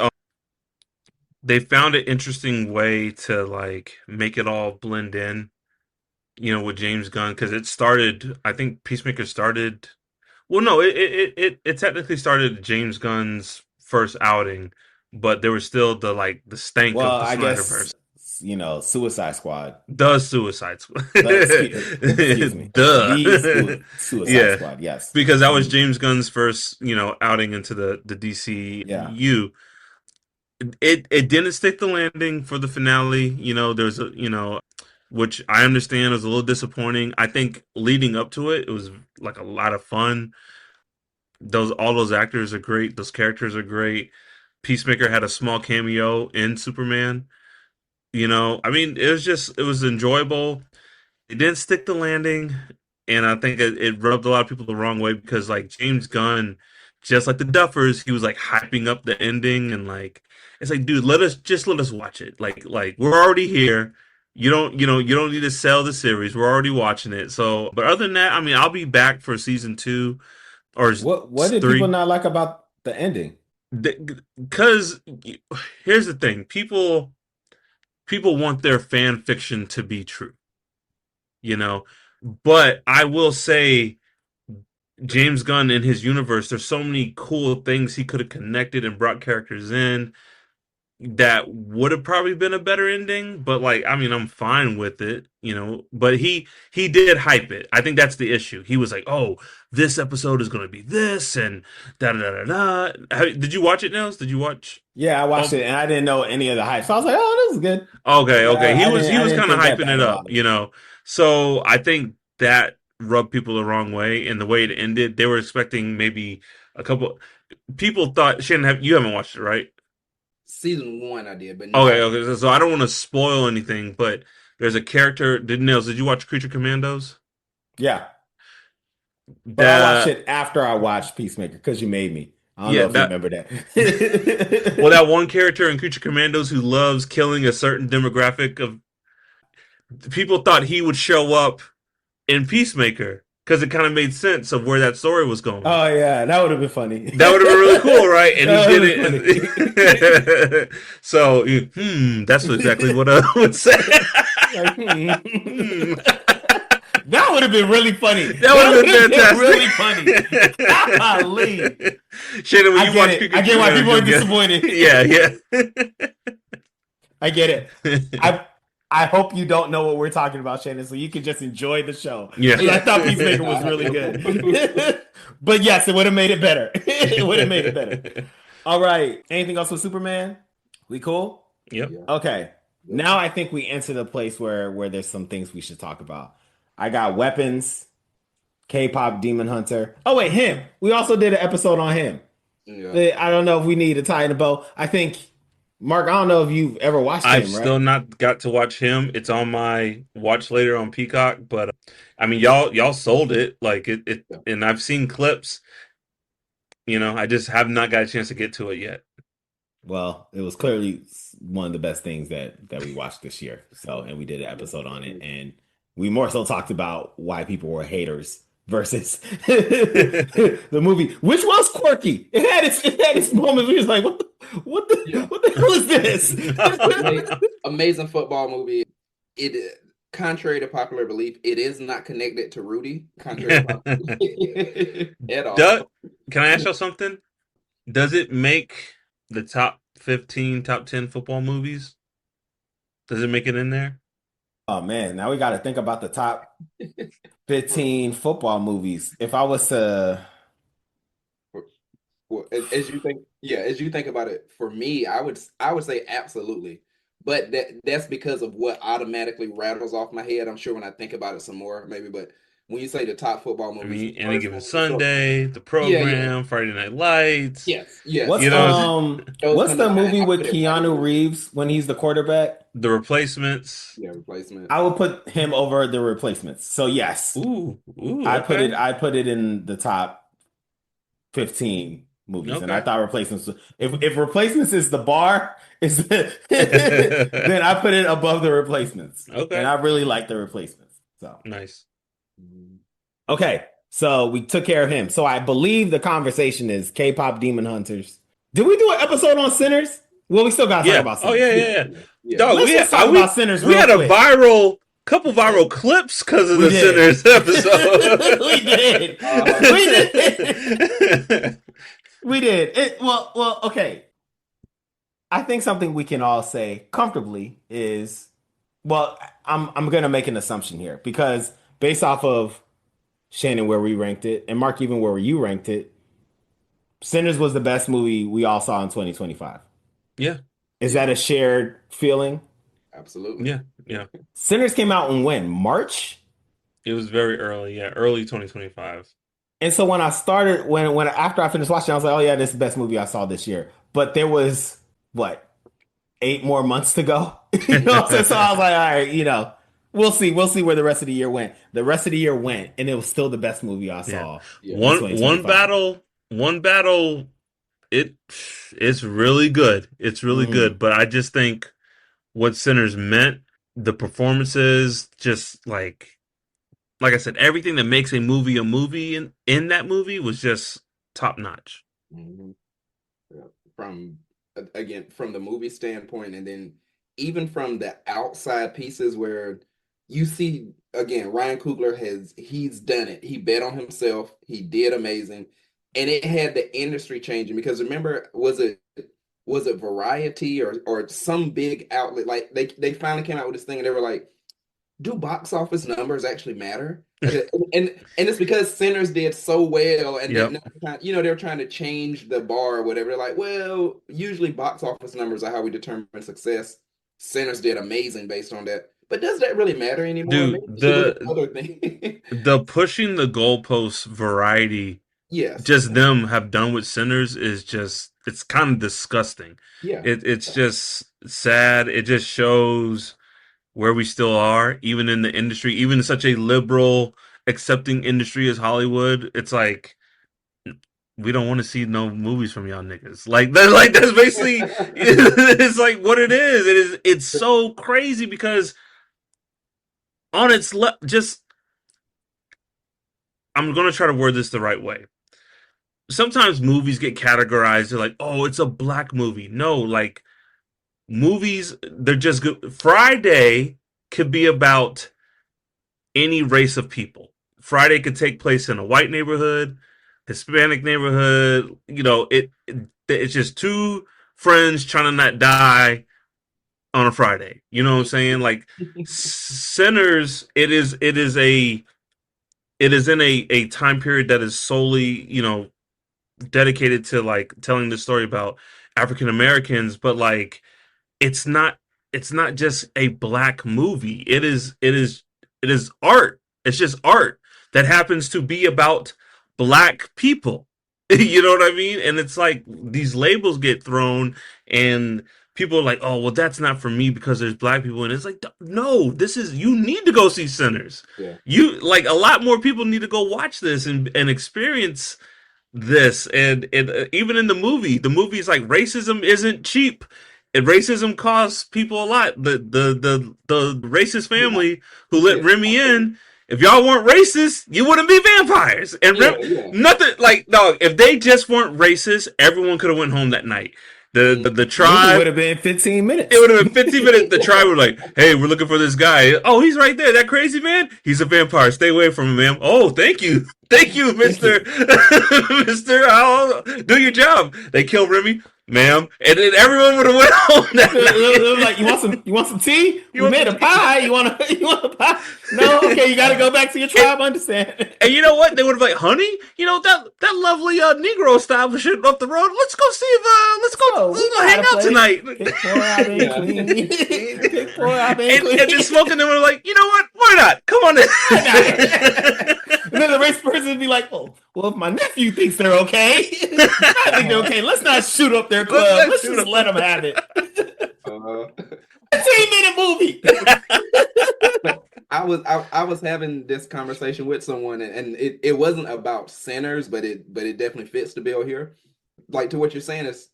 Speaker 1: They found an interesting way to like make it all blend in. With James Gunn because it started. I think Peacemaker started. Well, no, it technically started James Gunn's first outing, but there was still the stank
Speaker 2: Well,
Speaker 1: of the
Speaker 2: I guess
Speaker 1: Snyderverse.
Speaker 2: Suicide Squad.
Speaker 1: The Suicide Squad.
Speaker 2: Excuse me, the
Speaker 1: Duh.
Speaker 2: Suicide
Speaker 1: Yeah,
Speaker 2: Squad. Yes.
Speaker 1: because that was
Speaker 2: Mhm.
Speaker 1: James Gunn's first, outing into the
Speaker 2: Yeah.
Speaker 1: DCU. It didn't stick the landing for the finale. There's which I understand was a little disappointing. I think leading up to it, it was like a lot of fun. All those actors are great. Those characters are great. Peacemaker had a small cameo in Superman. I mean, it was enjoyable. It didn't stick the landing, and I think it rubbed a lot of people the wrong way because like James Gunn, just like the Duffers, he was like hyping up the ending and like it's like, dude, let us watch it. Like we're already here. You don't need to sell the series. We're already watching it. So, but other than that, I mean, I'll be back for season 2 or
Speaker 2: What did people
Speaker 1: 3.
Speaker 2: not like about the ending?
Speaker 1: Because here's the thing, people want their fan fiction to be true, you know. But I will say, James Gunn in his universe, there's so many cool things he could have connected and brought characters in that would have probably been a better ending. But like, I mean, I'm fine with it. But he did hype it. I think that's the issue. He was like, "Oh, this episode is going to be this and da da da da." Did you watch it, Nels? Did you watch?
Speaker 2: Yeah, I watched
Speaker 1: Oh,
Speaker 2: it and I didn't know any of the hype. So I was like, oh, this is good.
Speaker 1: okay,
Speaker 2: But
Speaker 1: okay. He was he
Speaker 2: I
Speaker 1: was
Speaker 2: didn't
Speaker 1: kind of
Speaker 2: think that
Speaker 1: hyping
Speaker 2: bad
Speaker 1: it up,
Speaker 2: about it.
Speaker 1: So I think that rubbed people the wrong way, and the way it ended, they were expecting maybe a couple. People thought Shannon, you haven't watched it, right?
Speaker 3: Season 1 I did, but
Speaker 1: Okay,
Speaker 3: no.
Speaker 1: okay. So I don't want to spoil anything, but there's a character. Did you watch Creature Commandos?
Speaker 2: Yeah. But I watched
Speaker 1: That
Speaker 2: it after I watched Peacemaker because you made me. I don't
Speaker 1: yeah,
Speaker 2: know if you
Speaker 1: that
Speaker 2: remember
Speaker 1: well,
Speaker 2: that.
Speaker 1: that one character in Creature Commandos who loves killing a certain demographic of people thought he would show up in Peacemaker because it kind of made sense of where that story was going.
Speaker 2: Oh yeah, that would have been funny.
Speaker 1: That would have been really cool, right? And he
Speaker 2: That
Speaker 1: did
Speaker 2: would have been funny.
Speaker 1: it. So, that's exactly what I would say.
Speaker 2: Like,
Speaker 1: Hmm.
Speaker 2: that would have been really funny.
Speaker 1: That would have been
Speaker 2: Really funny. Golly.
Speaker 1: fantastic. Shannon, when
Speaker 2: I
Speaker 1: you
Speaker 2: get
Speaker 1: watch
Speaker 2: it.
Speaker 1: Creature
Speaker 2: I get why people
Speaker 1: Commandos,
Speaker 2: are
Speaker 1: you'll get
Speaker 2: disappointed.
Speaker 1: yeah.
Speaker 2: I get it. I hope you don't know what we're talking about, Shannon, so you can just enjoy the show.
Speaker 1: Yeah.
Speaker 2: Because I
Speaker 3: Yes.
Speaker 2: thought Peacemaker was really good. But yes, it would have made it better. It would have made it better. All right. Anything else with Superman? We cool?
Speaker 1: Yep.
Speaker 3: Yeah.
Speaker 2: Okay. Now I think we enter the place where there's some things we should talk about. I got weapons, K-pop Demon Hunter. Oh wait, him. We also did an episode on him.
Speaker 3: Yeah.
Speaker 2: I don't know if we need to tie in a bow. I think Mark, I don't know if you've ever watched
Speaker 1: I've
Speaker 2: him, right?
Speaker 1: still not got to watch him. It's on my watch later on Peacock, but I mean, y'all sold it like it,
Speaker 3: Yeah.
Speaker 1: and I've seen clips. I just have not got a chance to get to it yet.
Speaker 2: Well, it was clearly one of the best things that we watched this year. So, and we did an episode on it, and we more so talked about why people were haters versus the movie, which was quirky. It had its moments. We was like,
Speaker 3: Yeah.
Speaker 2: what the hell is this?
Speaker 3: Amazing football movie. It, contrary to popular belief, it is not connected to Rudy. Contrary to popular belief at all.
Speaker 1: Can I ask y'all something? Does it make the top 15, top 10 football movies? Does it make it in there?
Speaker 2: Oh man, now we got to think about the top 15 football movies. If I was to,
Speaker 3: Well, as you think about it, for me, I would say absolutely. But that's because of what automatically rattles off my head. I'm sure when I think about it some more, maybe, but when you say the top football
Speaker 1: I
Speaker 3: movies,
Speaker 1: mean,
Speaker 3: the
Speaker 1: Any
Speaker 3: first
Speaker 1: Given
Speaker 3: one was
Speaker 1: Sunday, The
Speaker 3: yeah, yeah,
Speaker 1: Program, Friday Night Lights.
Speaker 3: yes, yes.
Speaker 2: What's
Speaker 1: You know,
Speaker 3: Those
Speaker 2: what's
Speaker 3: come to
Speaker 2: the
Speaker 3: mind.
Speaker 2: movie
Speaker 3: I
Speaker 2: with
Speaker 3: put it right
Speaker 2: Keanu
Speaker 3: there.
Speaker 2: Reeves when he's the quarterback?
Speaker 1: The Replacements.
Speaker 3: Yeah, Replacements.
Speaker 2: I would put him over The Replacements. So yes,
Speaker 1: Okay,
Speaker 2: I put it in the top 15 movies, and I
Speaker 1: okay.
Speaker 2: thought Replacements. If Replacements is the bar, is then I put it above The Replacements, and
Speaker 1: Okay,
Speaker 2: I really like The Replacements. So
Speaker 1: nice.
Speaker 2: okay, so we took care of him. So I believe the conversation is K-pop Demon Hunters. Did we do an episode on Sinners? Well, we still gotta talk
Speaker 1: Yeah.
Speaker 2: about
Speaker 1: Oh
Speaker 2: Sinners.
Speaker 1: yeah,
Speaker 3: Yeah,
Speaker 1: yeah, yeah.
Speaker 3: yeah, yeah.
Speaker 1: Dog,
Speaker 2: Let's just talk about Sinners
Speaker 1: we
Speaker 2: real
Speaker 1: had a
Speaker 2: quick.
Speaker 1: couple viral clips because of
Speaker 2: We
Speaker 1: the
Speaker 2: did.
Speaker 1: Sinners episode.
Speaker 2: We did. We did. We did. Well, okay. I think something we can all say comfortably is, well, I'm gonna make an assumption here because based off of Shannon where we ranked it, and Mark even where you ranked it, Sinners was the best movie we all saw in 2025.
Speaker 1: Yeah,
Speaker 2: Is
Speaker 3: Yeah.
Speaker 2: that a shared feeling?
Speaker 3: Absolutely.
Speaker 1: yeah, yeah.
Speaker 2: Sinners came out in when? March?
Speaker 1: It was very early. Yeah, early 2025.
Speaker 2: And so when I started, when after I finished watching, I was like, oh yeah, this is the best movie I saw this year. But there was what, 8 more months to go. You know what I'm saying? So I was like, all right, we'll see where the rest of the year went. The rest of the year went, and it was still the best movie I saw.
Speaker 3: Yeah.
Speaker 2: in
Speaker 1: One
Speaker 2: 2025.
Speaker 1: one battle. It's really good. It's really
Speaker 2: Mhm.
Speaker 1: good. But I just think what Sinners meant, the performances, just like I said, everything that makes a movie in that movie was just top notch.
Speaker 3: Mhm. Yeah. From again, from the movie standpoint, and then even from the outside pieces where you see again, Ryan Coogler he's done it. He bet on himself. He did amazing, and it had the industry changing because remember, was it Variety or some big outlet like they finally came out with this thing and they were like, do box office numbers actually matter? And it's because Sinners did so well, and
Speaker 1: Yep.
Speaker 3: they're trying to change the bar or whatever. They're like, well, usually box office numbers are how we determine success. Sinners did amazing based on that, but does that really matter anymore?
Speaker 1: Dude,
Speaker 3: Maybe we should look at other things.
Speaker 1: the pushing the goalposts variety
Speaker 3: Yes,
Speaker 1: just them have done with Sinners is just it's kind of disgusting.
Speaker 3: yeah,
Speaker 1: It's just sad. It just shows where we still are, even in the industry, even in such a liberal, accepting industry as Hollywood. It's like we don't want to see no movies from y'all niggas. That's basically it's like what it is. It's so crazy because on its just I'm gonna try to word this the right way. Sometimes movies get categorized. They're like, oh, it's a black movie. No, like movies, they're just good. Friday could be about any race of people. Friday could take place in a white neighborhood, Hispanic neighborhood. It's just two friends trying to not die on a Friday. You know what I'm saying? Like Sinners, it is in a time period that is solely, dedicated to like telling the story about African Americans, but like it's not just a black movie. It is art. It's just art that happens to be about black people. You know what I mean? And it's like these labels get thrown and people are like, "Oh, well that's not for me because there's black people." And it's like, "No, you need to go see Sinners."
Speaker 3: yeah,
Speaker 1: You like a lot more people need to go watch this and experience this and even in the movie's like racism isn't cheap and racism costs people a lot. The racist family who let
Speaker 3: yeah,
Speaker 1: Remy in, if y'all weren't racist you wouldn't be vampires. And
Speaker 3: yeah, yeah.
Speaker 1: nothing like dog, if they just weren't racist everyone could have went home that night. The
Speaker 2: Movie
Speaker 1: tribe
Speaker 2: would have been 15 minutes.
Speaker 1: it would have been 15 minutes. The tribe were like, hey, we're looking for this guy. Oh, he's right there. That crazy man? He's a vampire. Stay away from him, ma'am. Oh, thank you. Thank you, Mr. Mr. I'll do your job. They kill Remy, ma'am. And then everyone would have went home that night.
Speaker 2: Like, you want some tea?
Speaker 1: You
Speaker 2: We
Speaker 1: want
Speaker 2: made
Speaker 1: some
Speaker 2: a pie. You want a pie? No, okay, you got to go back to your tribe. Understand?
Speaker 1: And you know what? They would have like, honey, that lovely Negro establishment up the road. Let's go see if let's go hang out tonight.
Speaker 2: Pick four, I've been clean. Pick four, I've been
Speaker 1: And
Speaker 2: clean.
Speaker 1: just smoking them, we're like, you know what? Why not? Come on in.
Speaker 2: well, if my nephew thinks they're okay, I think they're okay. Let's not shoot up their club.
Speaker 1: not
Speaker 2: Let's
Speaker 1: shoot
Speaker 2: just
Speaker 1: up-
Speaker 2: let them have it.
Speaker 3: Uh,
Speaker 2: 10-minute movie.
Speaker 3: I was having this conversation with someone, and it wasn't about Sinners, but it definitely fits the bill here. Like, to what you're saying is,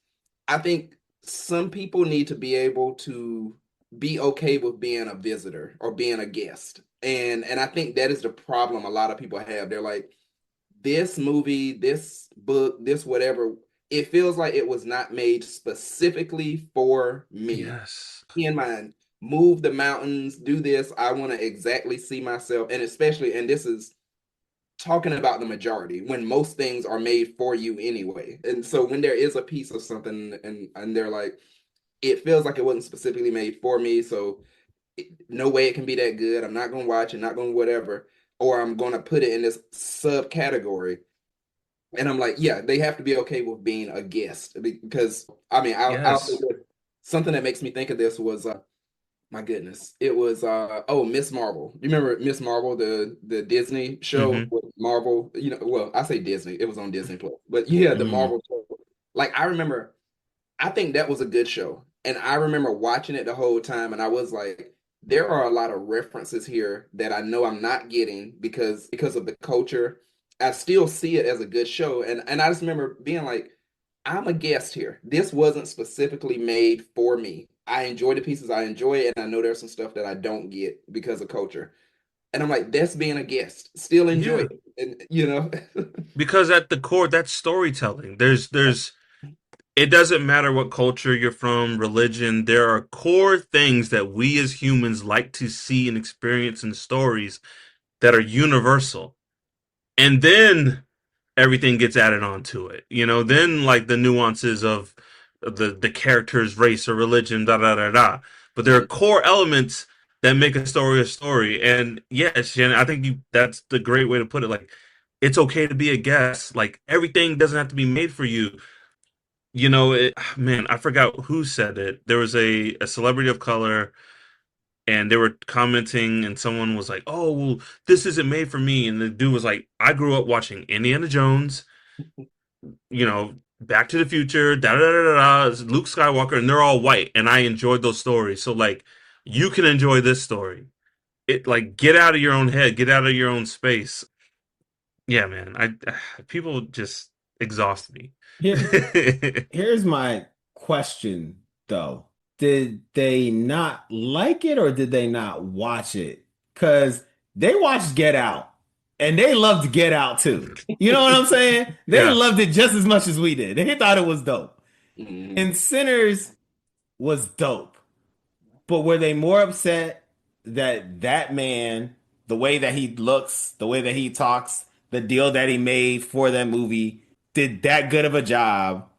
Speaker 3: I think some people need to be able to be okay with being a visitor or being a guest. And I think that is the problem a lot of people have. They're like, this movie, this book, this whatever, it feels like it was not made specifically for me.
Speaker 1: Yes.
Speaker 3: In mind, move the mountains, do this. I want to exactly see myself. And especially, and this is talking about the majority, when most things are made for you anyway. And so when there is a piece of something and they're like, it feels like it wasn't specifically made for me, so no way it can be that good. I'm not going to watch it, not going to whatever, or I'm going to put it in this subcategory. And I'm like, yeah, they have to be okay with being a guest, because I mean, I'll say this. Something that makes me think of this was my goodness, it was Miss Marvel. You remember Miss Marvel, the Disney show with Marvel? You know, well, I say Disney, it was on Disney Plus, but yeah, the Marvel show. Like, I remember, I think that was a good show, and I remember watching it the whole time, and I was like, there are a lot of references here that I know I'm not getting because of the culture. I still see it as a good show, and I just remember being like, I'm a guest here. This wasn't specifically made for me. I enjoy the pieces I enjoy, and I know there's some stuff that I don't get because of culture. And I'm like, that's being a guest. Still enjoy it. And you know.
Speaker 1: Because at the core, that's storytelling. There's it doesn't matter what culture you're from, religion, there are core things that we as humans like to see and experience in stories that are universal. And then everything gets added onto it. You know, then like the nuances of the character's race or religion, da da da da. But there are core elements that make a story. And yes, Shannon, I think that's the great way to put it. Like, it's okay to be a guest. Like, everything doesn't have to be made for you. You know, man, I forgot who said it. There was a celebrity of color, and they were commenting, and someone was like, "Oh, well, this isn't made for me." And the dude was like, "I grew up watching Indiana Jones, you know, Back to the Future, da da da da da, Luke Skywalker, and they're all white, and I enjoyed those stories. So like, you can enjoy this story. It like get out of your own head, get out of your own space." Yeah, man, people just exhaust me.
Speaker 2: Here's my question, though. Did they not like it or did they not watch it? Because they watched Get Out and they loved Get Out too. You know what I'm saying? They
Speaker 1: Yeah.
Speaker 2: loved it just as much as we did. They thought it was dope.
Speaker 3: Mhm.
Speaker 2: And Sinners was dope. But were they more upset that man, the way that he looks, the way that he talks, the deal that he made for that movie, did that good of a job,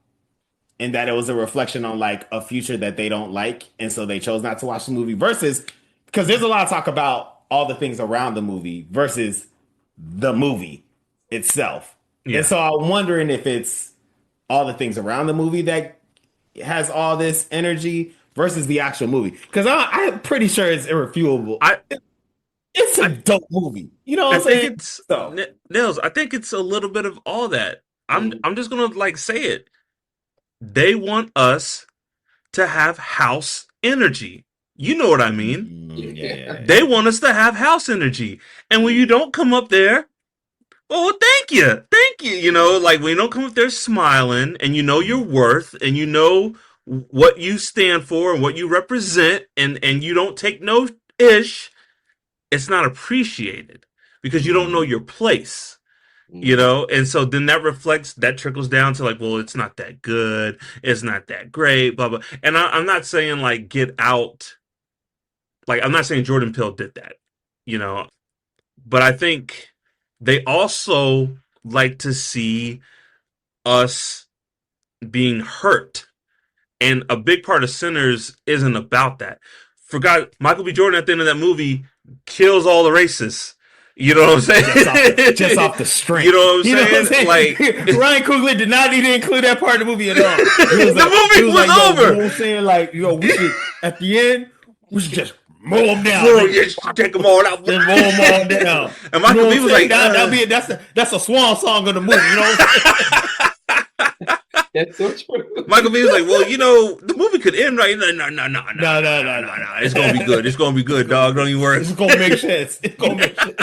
Speaker 2: and that it was a reflection on like a future that they don't like, and so they chose not to watch the movie, versus because there's a lot of talk about all the things around the movie versus the movie itself.
Speaker 1: Yeah.
Speaker 2: And so I'm wondering if it's all the things around the movie that has all this energy versus the actual movie. Because I'm pretty sure it's irrefutable. It's a dope movie. You know what I'm saying?
Speaker 1: Nils, I think it's a little bit of all that. I'm just gonna like say it. They want us to have house energy. You know what I mean?
Speaker 2: Yeah.
Speaker 1: They want us to have house energy. And when you don't come up there, well, thank you. Thank you. You know, like when you don't come up there smiling and you know your worth and you know what you stand for and what you represent, and you don't take no ish, it's not appreciated because you don't know your place. You know, and so then that trickles down to like, well, it's not that good, it's not that great, blah blah. And I'm not saying like Get Out, like I'm not saying Jordan Peele did that, you know, but I think they also like to see us being hurt, and a big part of Sinners isn't about that. Forgot Michael B. Jordan at the end of that movie kills all the racists. You know what I'm saying?
Speaker 2: Just off the string.
Speaker 1: You know what I'm saying? Like
Speaker 2: Ryan Coogler did not need to include that part of the movie at all.
Speaker 1: The movie was over.
Speaker 2: You know what I'm saying? Like, we should, at the end, we should just mow them down.
Speaker 1: Bro, yeah, just take them all out.
Speaker 2: Just mow them all down.
Speaker 1: And Michael B was like,
Speaker 2: that's a swan song of the movie. You know what I'm saying?
Speaker 3: That's so true.
Speaker 1: Michael B was like, well, the movie could end right. No. It's gonna be good. It's gonna be good, dog. Don't you worry.
Speaker 2: It's gonna make sense. It's gonna make sense.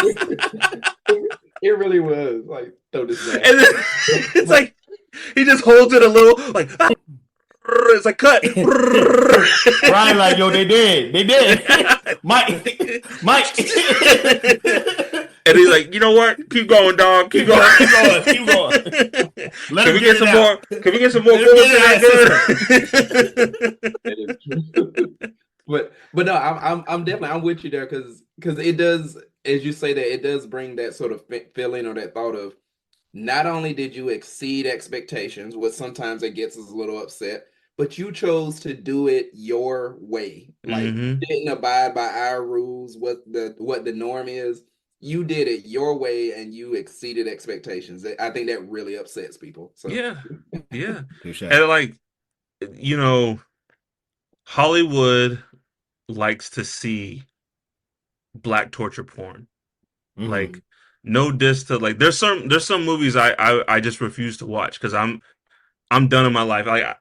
Speaker 3: It really was like throw this back.
Speaker 1: And then it's like he just holds it a little, like it's like cut.
Speaker 2: Ryan, like, yo, they did. Mike.
Speaker 1: And he's like, you know what? Keep going, dog. Keep going.
Speaker 2: Keep going.
Speaker 1: Can we get some more? Can we get some more?
Speaker 3: But no, I'm definitely with you there because it does, as you say, that it does bring that sort of feeling or that thought of not only did you exceed expectations, which sometimes it gets us a little upset, but you chose to do it your way. Like didn't abide by our rules, what the norm is. You did it your way and you exceeded expectations. I think that really upsets people. So
Speaker 1: yeah. And like, Hollywood likes to see black torture porn.
Speaker 2: Mm-hmm.
Speaker 1: Like, no diss to, like, there's some movies I just refuse to watch because I'm done in my life. Like, I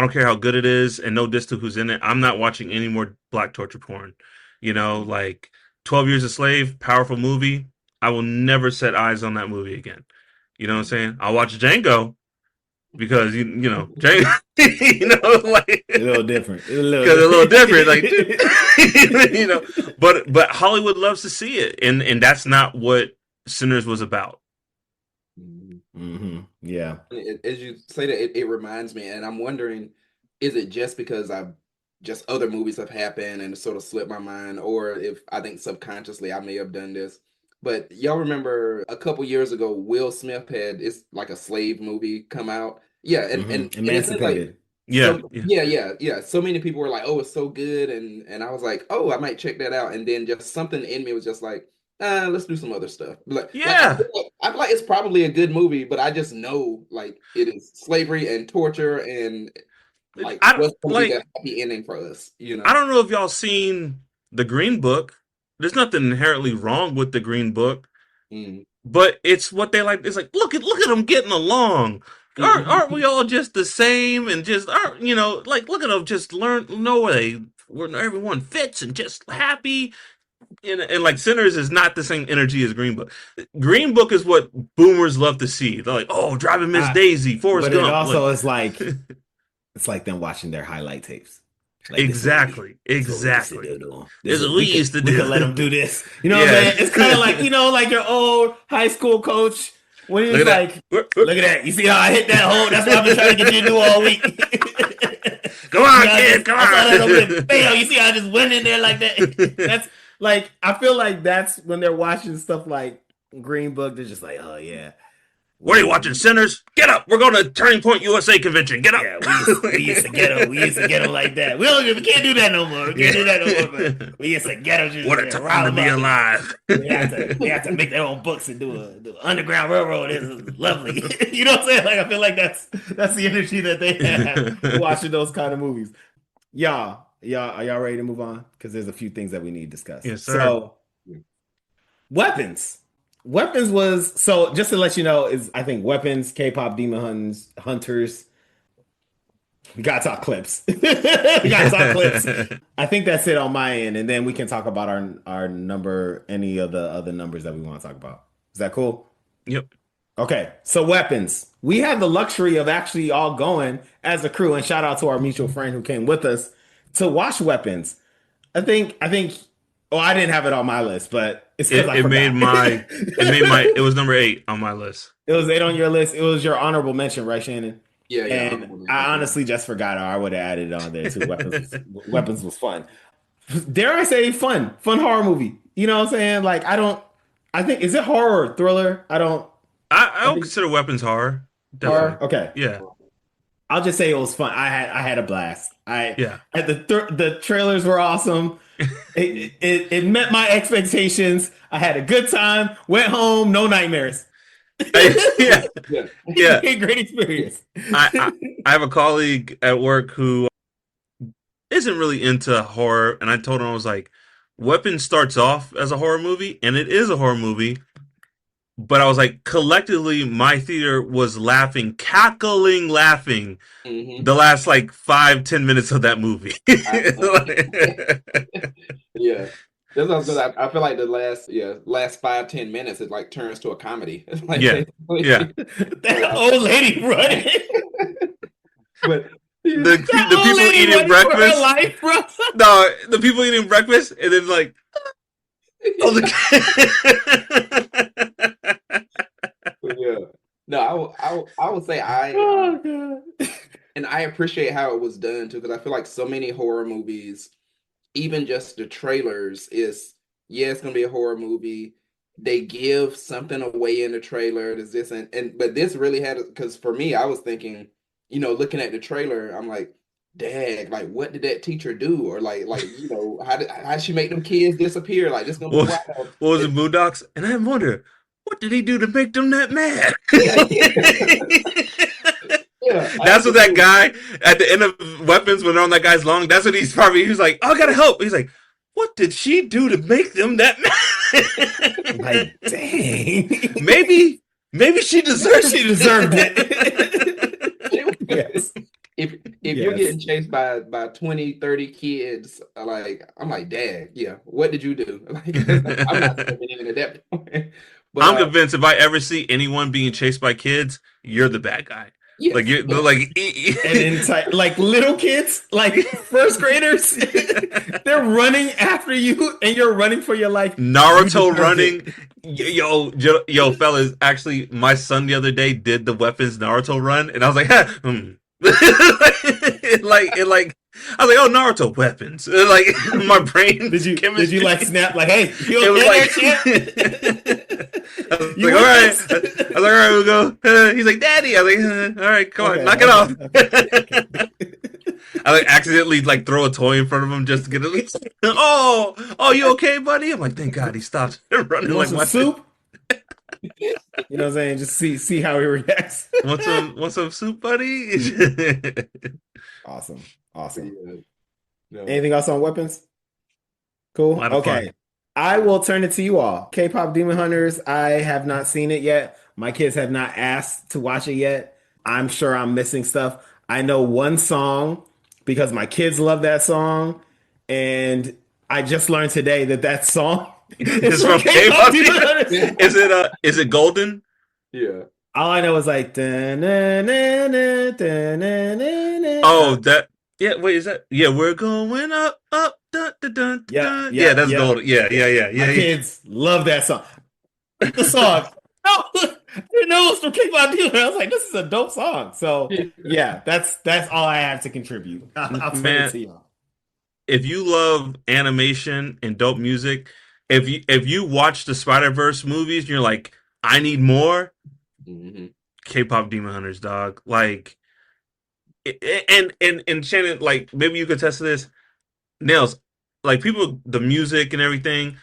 Speaker 1: don't care how good it is, and no diss to who's in it. I'm not watching any more black torture porn. Like 12 Years a Slave, powerful movie. I will never set eyes on that movie again. You know what I'm saying? I'll watch Django because Django, like
Speaker 2: a little different.
Speaker 1: Because a little different, like But Hollywood loves to see it, and that's not what Sinners was about.
Speaker 2: Mm-hmm. Yeah.
Speaker 3: As you say that, it reminds me, and I'm wondering, is it just because just other movies have happened and it sort of slipped my mind, or if I think subconsciously I may have done this. But y'all remember a couple years ago, Will Smith it's like a slave movie come out. Yeah, and
Speaker 2: Emancipated.
Speaker 3: Yeah. So many people were like, "Oh, it's so good," and I was like, "Oh, I might check that out." And then just something in me was just like, let's do some other stuff. I feel like it's probably a good movie, but I just know like it is slavery and torture and like what's going to be the happy ending for us.
Speaker 1: I don't know if y'all seen The Green Book. There's nothing inherently wrong with The Green Book, but it's what they like. It's like look at them getting along. Aren't we all just the same? And just like look at them just know where everyone fits and just happy. And like Sinners is not the same energy as Green Book. Green Book is what boomers love to see. They're like, oh, Driving Miss Daisy, Forrest Gump.
Speaker 2: But it also is like it's like them watching their highlight tapes. Like,
Speaker 1: exactly.
Speaker 2: This is what we used to do. We can let them do this. You know what I'm saying? It's kind of like like your old high school coach when he was like, "Look at that! You see how I hit that hole? That's what I've been trying to get you to do all week."
Speaker 1: Come on, kid! Come on!
Speaker 2: Bam! You see how I just went in there like that? That's like I feel like that's when they're watching stuff like Green Book. They're just like, "Oh yeah."
Speaker 1: What are you watching, Sinners? Get up! We're going to Turning Point USA convention. Get up!
Speaker 2: Yeah, we used to get them. We used to get them like that. We can't do that no more. We used to get them.
Speaker 1: What a time to be alive!
Speaker 2: They have to make their own books and do an Underground Railroad. It's lovely. You know what I'm saying? Like I feel like that's the energy that they have watching those kind of movies. Y'all, are y'all ready to move on? Because there's a few things that we need to discuss.
Speaker 1: Yes, sir.
Speaker 2: So, Weapons was, so just to let you know, is I think Weapons, K-pop Demon Hunters. We gotta talk clips. I think that's it on my end, and then we can talk about our number, any of the other numbers that we want to talk about. Is that cool?
Speaker 1: Yep.
Speaker 2: Okay, so Weapons. We have the luxury of actually all going as a crew, and shout out to our mutual friend who came with us to watch Weapons. I think. Oh, I didn't have it on my list, but it's because
Speaker 1: it was number 8 on my list.
Speaker 2: It was 8 on your list. It was your honorable mention, right, Shannon?
Speaker 3: Yeah.
Speaker 2: And I honestly just forgot I would have added it on there too. Weapons was fun. Dare I say fun horror movie. You know what I'm saying? Like I think, is it horror or thriller? I don't
Speaker 1: consider Weapons horror.
Speaker 2: Definitely. Horror? Okay.
Speaker 1: Yeah.
Speaker 2: I'll just say it was fun. I had a blast. The trailers were awesome. It met my expectations. I had a good time. Went home, no nightmares.
Speaker 1: Yeah.
Speaker 2: Great experience.
Speaker 1: I have a colleague at work who isn't really into horror, and I told him, I was like, Weapon starts off as a horror movie, and it is a horror movie. But I was like, collectively, my theater was laughing, cackling, laughing
Speaker 3: Hmm.
Speaker 1: the last like 5-10 minutes of that movie.
Speaker 3: Yeah. That's what I was gonna. I feel like the last 5-10 minutes it like turns to a comedy. Like
Speaker 1: Yeah, yeah.
Speaker 3: basically. So
Speaker 2: That old lady running.
Speaker 3: but
Speaker 1: The
Speaker 2: That
Speaker 1: the
Speaker 2: old
Speaker 1: people
Speaker 2: lady
Speaker 1: eating
Speaker 2: running for her
Speaker 1: breakfast.
Speaker 2: life, bro.
Speaker 1: No, the people eating breakfast, and then like, oh, the
Speaker 3: yeah. No, I would say
Speaker 2: Oh god.
Speaker 3: and I appreciate how it was done too, because I feel like so many horror movies, even just the trailers, is yeah, it's gonna be a horror movie. They give something away in the trailer. There's this and but this really had because for me, I was thinking, looking at the trailer, I'm like, Dad, like what did that teacher do? Or how did she make them kids disappear? Like this gonna be
Speaker 1: what,
Speaker 3: wild.
Speaker 1: what was it, Boondocks? And I wonder, what did he do to make them that mad?
Speaker 3: Yeah, yeah,
Speaker 1: That's what that
Speaker 3: absolutely.
Speaker 1: guy at the end of Weapons when they're on that guy's lung. That's what he's like. Oh, I gotta help. He's like, what did she do to make them that
Speaker 2: Like,
Speaker 1: mad?
Speaker 2: dang.
Speaker 1: maybe she deserves
Speaker 2: She deserved
Speaker 1: it.
Speaker 2: it. Yes.
Speaker 3: If you're
Speaker 2: Yes.
Speaker 3: getting chased by 20, 30 kids, like I'm like, Dad, yeah, what did you do? Like, I'm not stepping in at that point. But
Speaker 1: I'm convinced if I ever see anyone being chased by kids, you're the bad guy. Like
Speaker 3: yes,
Speaker 1: you're
Speaker 3: yes.
Speaker 1: like
Speaker 2: And entire like little kids, like first graders, they're running after you, and you're running for your life. You
Speaker 1: Naruto
Speaker 2: deserved
Speaker 1: running.
Speaker 2: it.
Speaker 1: Yo, fellas. Actually, my son the other day did the Weapons Naruto run, and I was like, like, I was like, oh, Naruto weapons. Like my brain
Speaker 2: Did you
Speaker 1: chemistry.
Speaker 2: like snap like, hey, you
Speaker 1: It was
Speaker 2: okay there, champ?
Speaker 1: I was
Speaker 2: You
Speaker 1: like, all
Speaker 2: with
Speaker 1: right.
Speaker 2: us?
Speaker 1: I was like, all right, we'll go. He's like, Daddy. I was like, all right, come on,
Speaker 2: Okay,
Speaker 1: knock it off.
Speaker 2: okay, okay.
Speaker 1: I like accidentally like throw a toy in front of him just to get it. Oh, you okay, buddy? I'm like, thank God he stopped running
Speaker 2: You want
Speaker 1: like
Speaker 2: some
Speaker 1: my.
Speaker 2: soup? You know what I'm saying? Just see how he reacts.
Speaker 1: Want some soup, buddy?
Speaker 2: Awesome. Awesome.
Speaker 3: Yeah, no.
Speaker 2: Anything else on weapons?
Speaker 1: A
Speaker 2: Cool.
Speaker 1: lot of fun.
Speaker 2: Okay. I will turn it to you all. K-pop Demon Hunters. I have not seen it yet. My kids have not asked to watch it yet. I'm sure I'm missing stuff. I know one song because my kids love that song, and I just learned today that that song is
Speaker 1: It's
Speaker 2: from
Speaker 1: from
Speaker 2: K-pop
Speaker 1: K-pop.
Speaker 2: Demon Hunters.
Speaker 1: Is it golden?
Speaker 3: Yeah.
Speaker 2: All I know is like da-na-na-na, da-na-na-na.
Speaker 1: Oh, that. Yeah. Wait, is that? Yeah, we're going up, up, dun, dun, dun,
Speaker 2: Yep,
Speaker 1: dun. Yeah,
Speaker 2: yep,
Speaker 1: that's
Speaker 2: yep.
Speaker 1: golden. Yeah, yeah, yeah,
Speaker 2: My
Speaker 1: yeah, yeah.
Speaker 2: kids love that song. The song. No, I didn't know it was from K-pop Demon. I was like, this is a dope song. So yeah, that's all I have to contribute. I'll turn it
Speaker 1: Man,
Speaker 2: to y'all.
Speaker 1: if you love animation and dope music, if you watch the Spider-Verse movies, and you're like, I need more.
Speaker 3: Hmm.
Speaker 1: K-pop Demon Hunters, dog. Like, and Shannon, like, maybe you could test this. Nails, like people, the music and everything,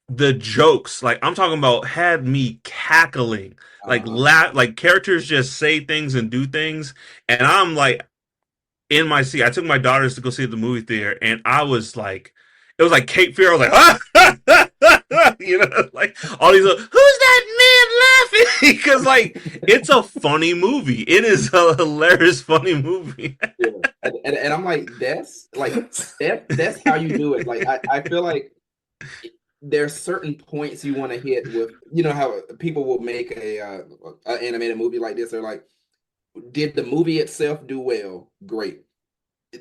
Speaker 1: the jokes, like I'm talking about, had me cackling. Like
Speaker 3: Uh-huh.
Speaker 1: like characters just say things and do things, and I'm like in my seat. I took my daughters to go see the movie theater, and I was like, it was like Cape Fear. I was like, like all these, who's that man laughing? Because like it's a funny movie. It is a hilarious, funny movie.
Speaker 3: Yeah. And I'm like, that's how you do it. Like I feel like there's certain points you want to hit with, how people will make a animated movie like this. They're like, did the movie itself do well? Great.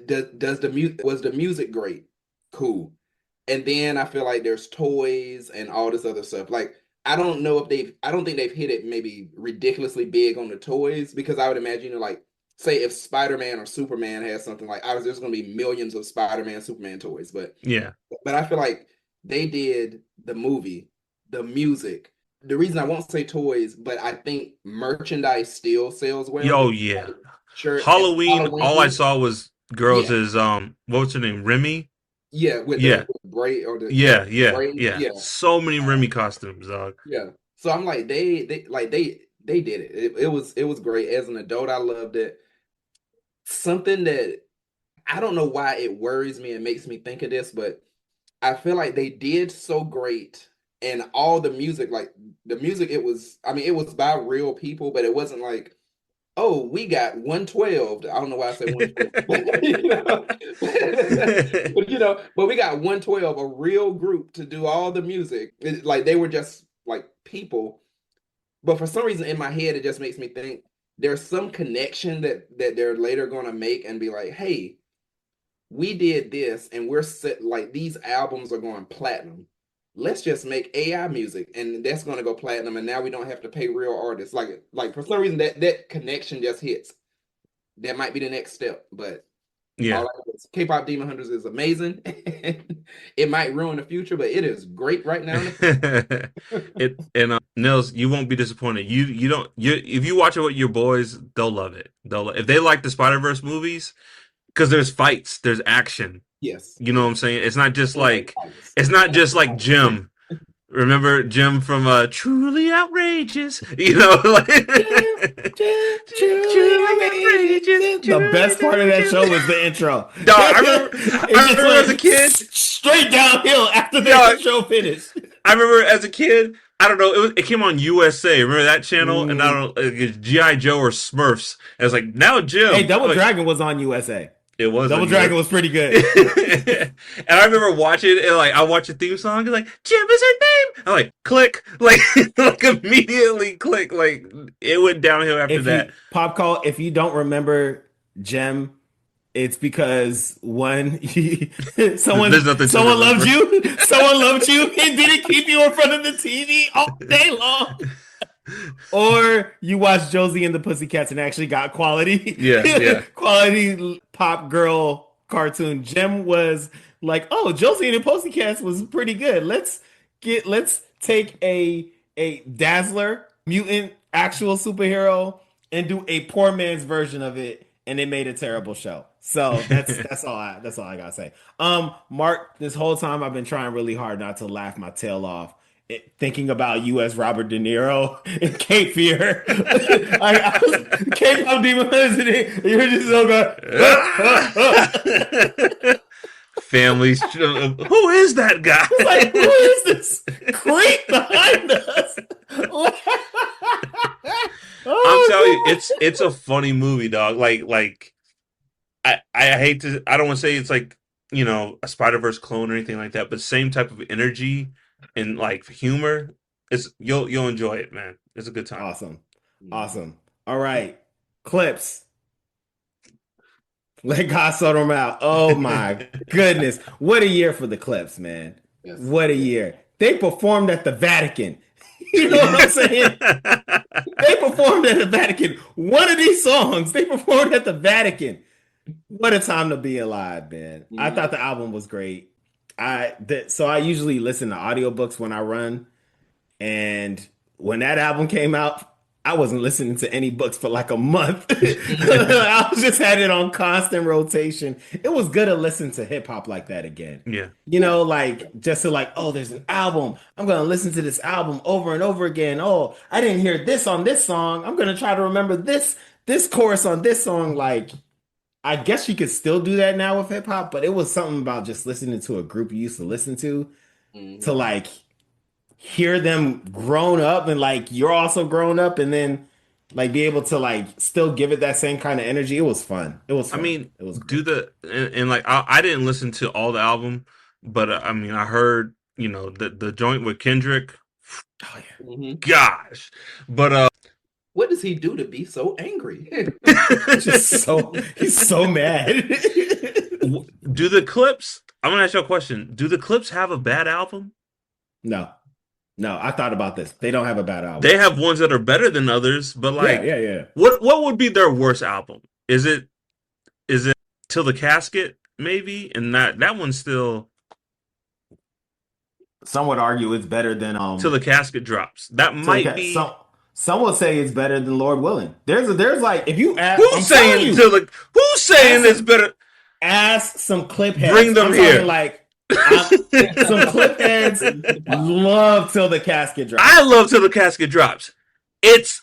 Speaker 3: Does the music was the music great? Cool. And then I feel like there's toys and all this other stuff. Like I don't think they've hit it maybe ridiculously big on the toys because I would imagine, like, say if Spider-Man or Superman has something like, I was there's going to be millions of Spider-Man, Superman toys,
Speaker 1: Yeah.
Speaker 3: but I feel like they did the movie, the music. The reason I won't say toys, but I think merchandise still sells well
Speaker 1: Yo,
Speaker 3: because
Speaker 1: yeah.
Speaker 3: like shirts and
Speaker 1: Halloween, all I
Speaker 3: Halloween.
Speaker 1: saw was girls
Speaker 3: Yeah,
Speaker 1: is what was her name? Remy?
Speaker 3: yeah, with
Speaker 1: Yeah.
Speaker 3: the braid or
Speaker 1: Yeah,
Speaker 3: the
Speaker 1: yeah,
Speaker 3: braid.
Speaker 1: yeah.
Speaker 3: Yeah,
Speaker 1: So many Remy costumes, dog.
Speaker 3: yeah. So I'm like they did it. It was great. As an adult, I loved it. Something that I don't know why it worries me and makes me think of this, but I feel like they did so great, and all the music, like the music, it was, I mean, it was by real people, but it wasn't like, oh, we got 112. I don't know why I said 112. You know? But we got 112, a real group to do all the music. Like they were just like people. But for some reason in my head, it just makes me think there's some connection that they're later going to make and be like, hey, we did this and we're set, like these albums are going platinum. Let's just make AI music and that's going to go platinum, and now we don't have to pay real artists. Like for some reason that connection just hits. That might be the next step, but
Speaker 1: Yeah.
Speaker 3: K-pop Demon Hunters is amazing. It might ruin the future, but it is great right now.
Speaker 1: Nils, you won't be disappointed. If you watch it with your boys, they'll love it. If they like the Spider-Verse movies, because there's fights, there's action.
Speaker 3: Yes.
Speaker 1: You know what I'm saying? It's not just like Jim. Remember Jim from Truly Outrageous? You know, like
Speaker 2: Truly Outrageous. The best part of that show was the intro.
Speaker 1: Dog, I remember as a kid,
Speaker 2: straight downhill after the show finished.
Speaker 1: I remember as a kid, I don't know, it came on USA. Remember that channel? And I don't know, G.I. Joe or Smurfs. I was like, now Jim.
Speaker 2: Hey, Double Dragon was on USA.
Speaker 1: It was
Speaker 2: Double Dragon was pretty good.
Speaker 1: And I remember watching it, and like I watched the theme song, and like Jim is her name. I'm like click, like immediately click, like it went downhill after that.
Speaker 2: Pop call. If you don't remember Jim, it's because someone loved you, and didn't keep you in front of the TV all day long. Or you watched Josie and the Pussycats and actually got quality, quality pop girl cartoon. Jim was like, oh, Josie and the Pussycats was pretty good. Let's take a Dazzler mutant actual superhero and do a poor man's version of it, and they made a terrible show. So that's all I gotta say. Mark, this whole time I've been trying really hard not to laugh my tail off. Thinking about you as Robert De Niro and Cape Fear. I was K-pop Demon Hunters, and you're just so good.
Speaker 1: Families, who is that guy?
Speaker 2: Like, who is this creep behind us?
Speaker 1: I'm telling you, it's a funny movie, dog. Like I hate to, I don't want to say it's like, you know, a Spider-Verse clone or anything like that, but same type of energy and like humor. You'll enjoy it, man. It's a good time.
Speaker 2: Awesome. All right, clips. Let God sort them out. Oh my goodness, what a year for the clips, man! Yes. What a year. They performed at the Vatican. You know what I'm saying? They performed at the Vatican. One of these songs, they performed at the Vatican. What a time to be alive, man. I thought the album was great. So I usually listen to audiobooks when I run, and when that album came out, I wasn't listening to any books for like a month. I just had it on constant rotation. It was good to listen to hip hop like that again.
Speaker 1: Yeah.
Speaker 2: You know, like just to like, oh, there's an album. I'm going to listen to this album over and over again. Oh, I didn't hear this on this song. I'm going to try to remember this chorus on this song. Like, I guess you could still do that now with hip hop, but it was something about just listening to a group you used to listen to like hear them grown up, and like you're also grown up, and then like be able to like still give it that same kind of energy. It was fun. It was fun.
Speaker 1: I mean,
Speaker 2: it was
Speaker 1: and like I didn't listen to all the album, but I mean I heard, you know, the joint with Kendrick.
Speaker 2: Oh yeah.
Speaker 1: Gosh. But
Speaker 3: what does he do to be so angry?
Speaker 2: he's so mad.
Speaker 1: Do the clips, I'm gonna ask you a question. Do the clips have a bad album?
Speaker 2: No, I thought about this. They don't have a bad album.
Speaker 1: They have ones that are better than others, but like,
Speaker 2: yeah.
Speaker 1: What would be their worst album? Is it Till the Casket, maybe? And that one's still.
Speaker 2: Some would argue it's better than
Speaker 1: Till the Casket drops. That might be.
Speaker 2: Some will say it's better than Lord Willing. There's like, if you ask,
Speaker 1: who's saying it's better?
Speaker 2: Ask some clip heads.
Speaker 1: Bring them here.
Speaker 2: Like. Some clip heads love Till the Casket drops.
Speaker 1: I love Till the Casket drops. It's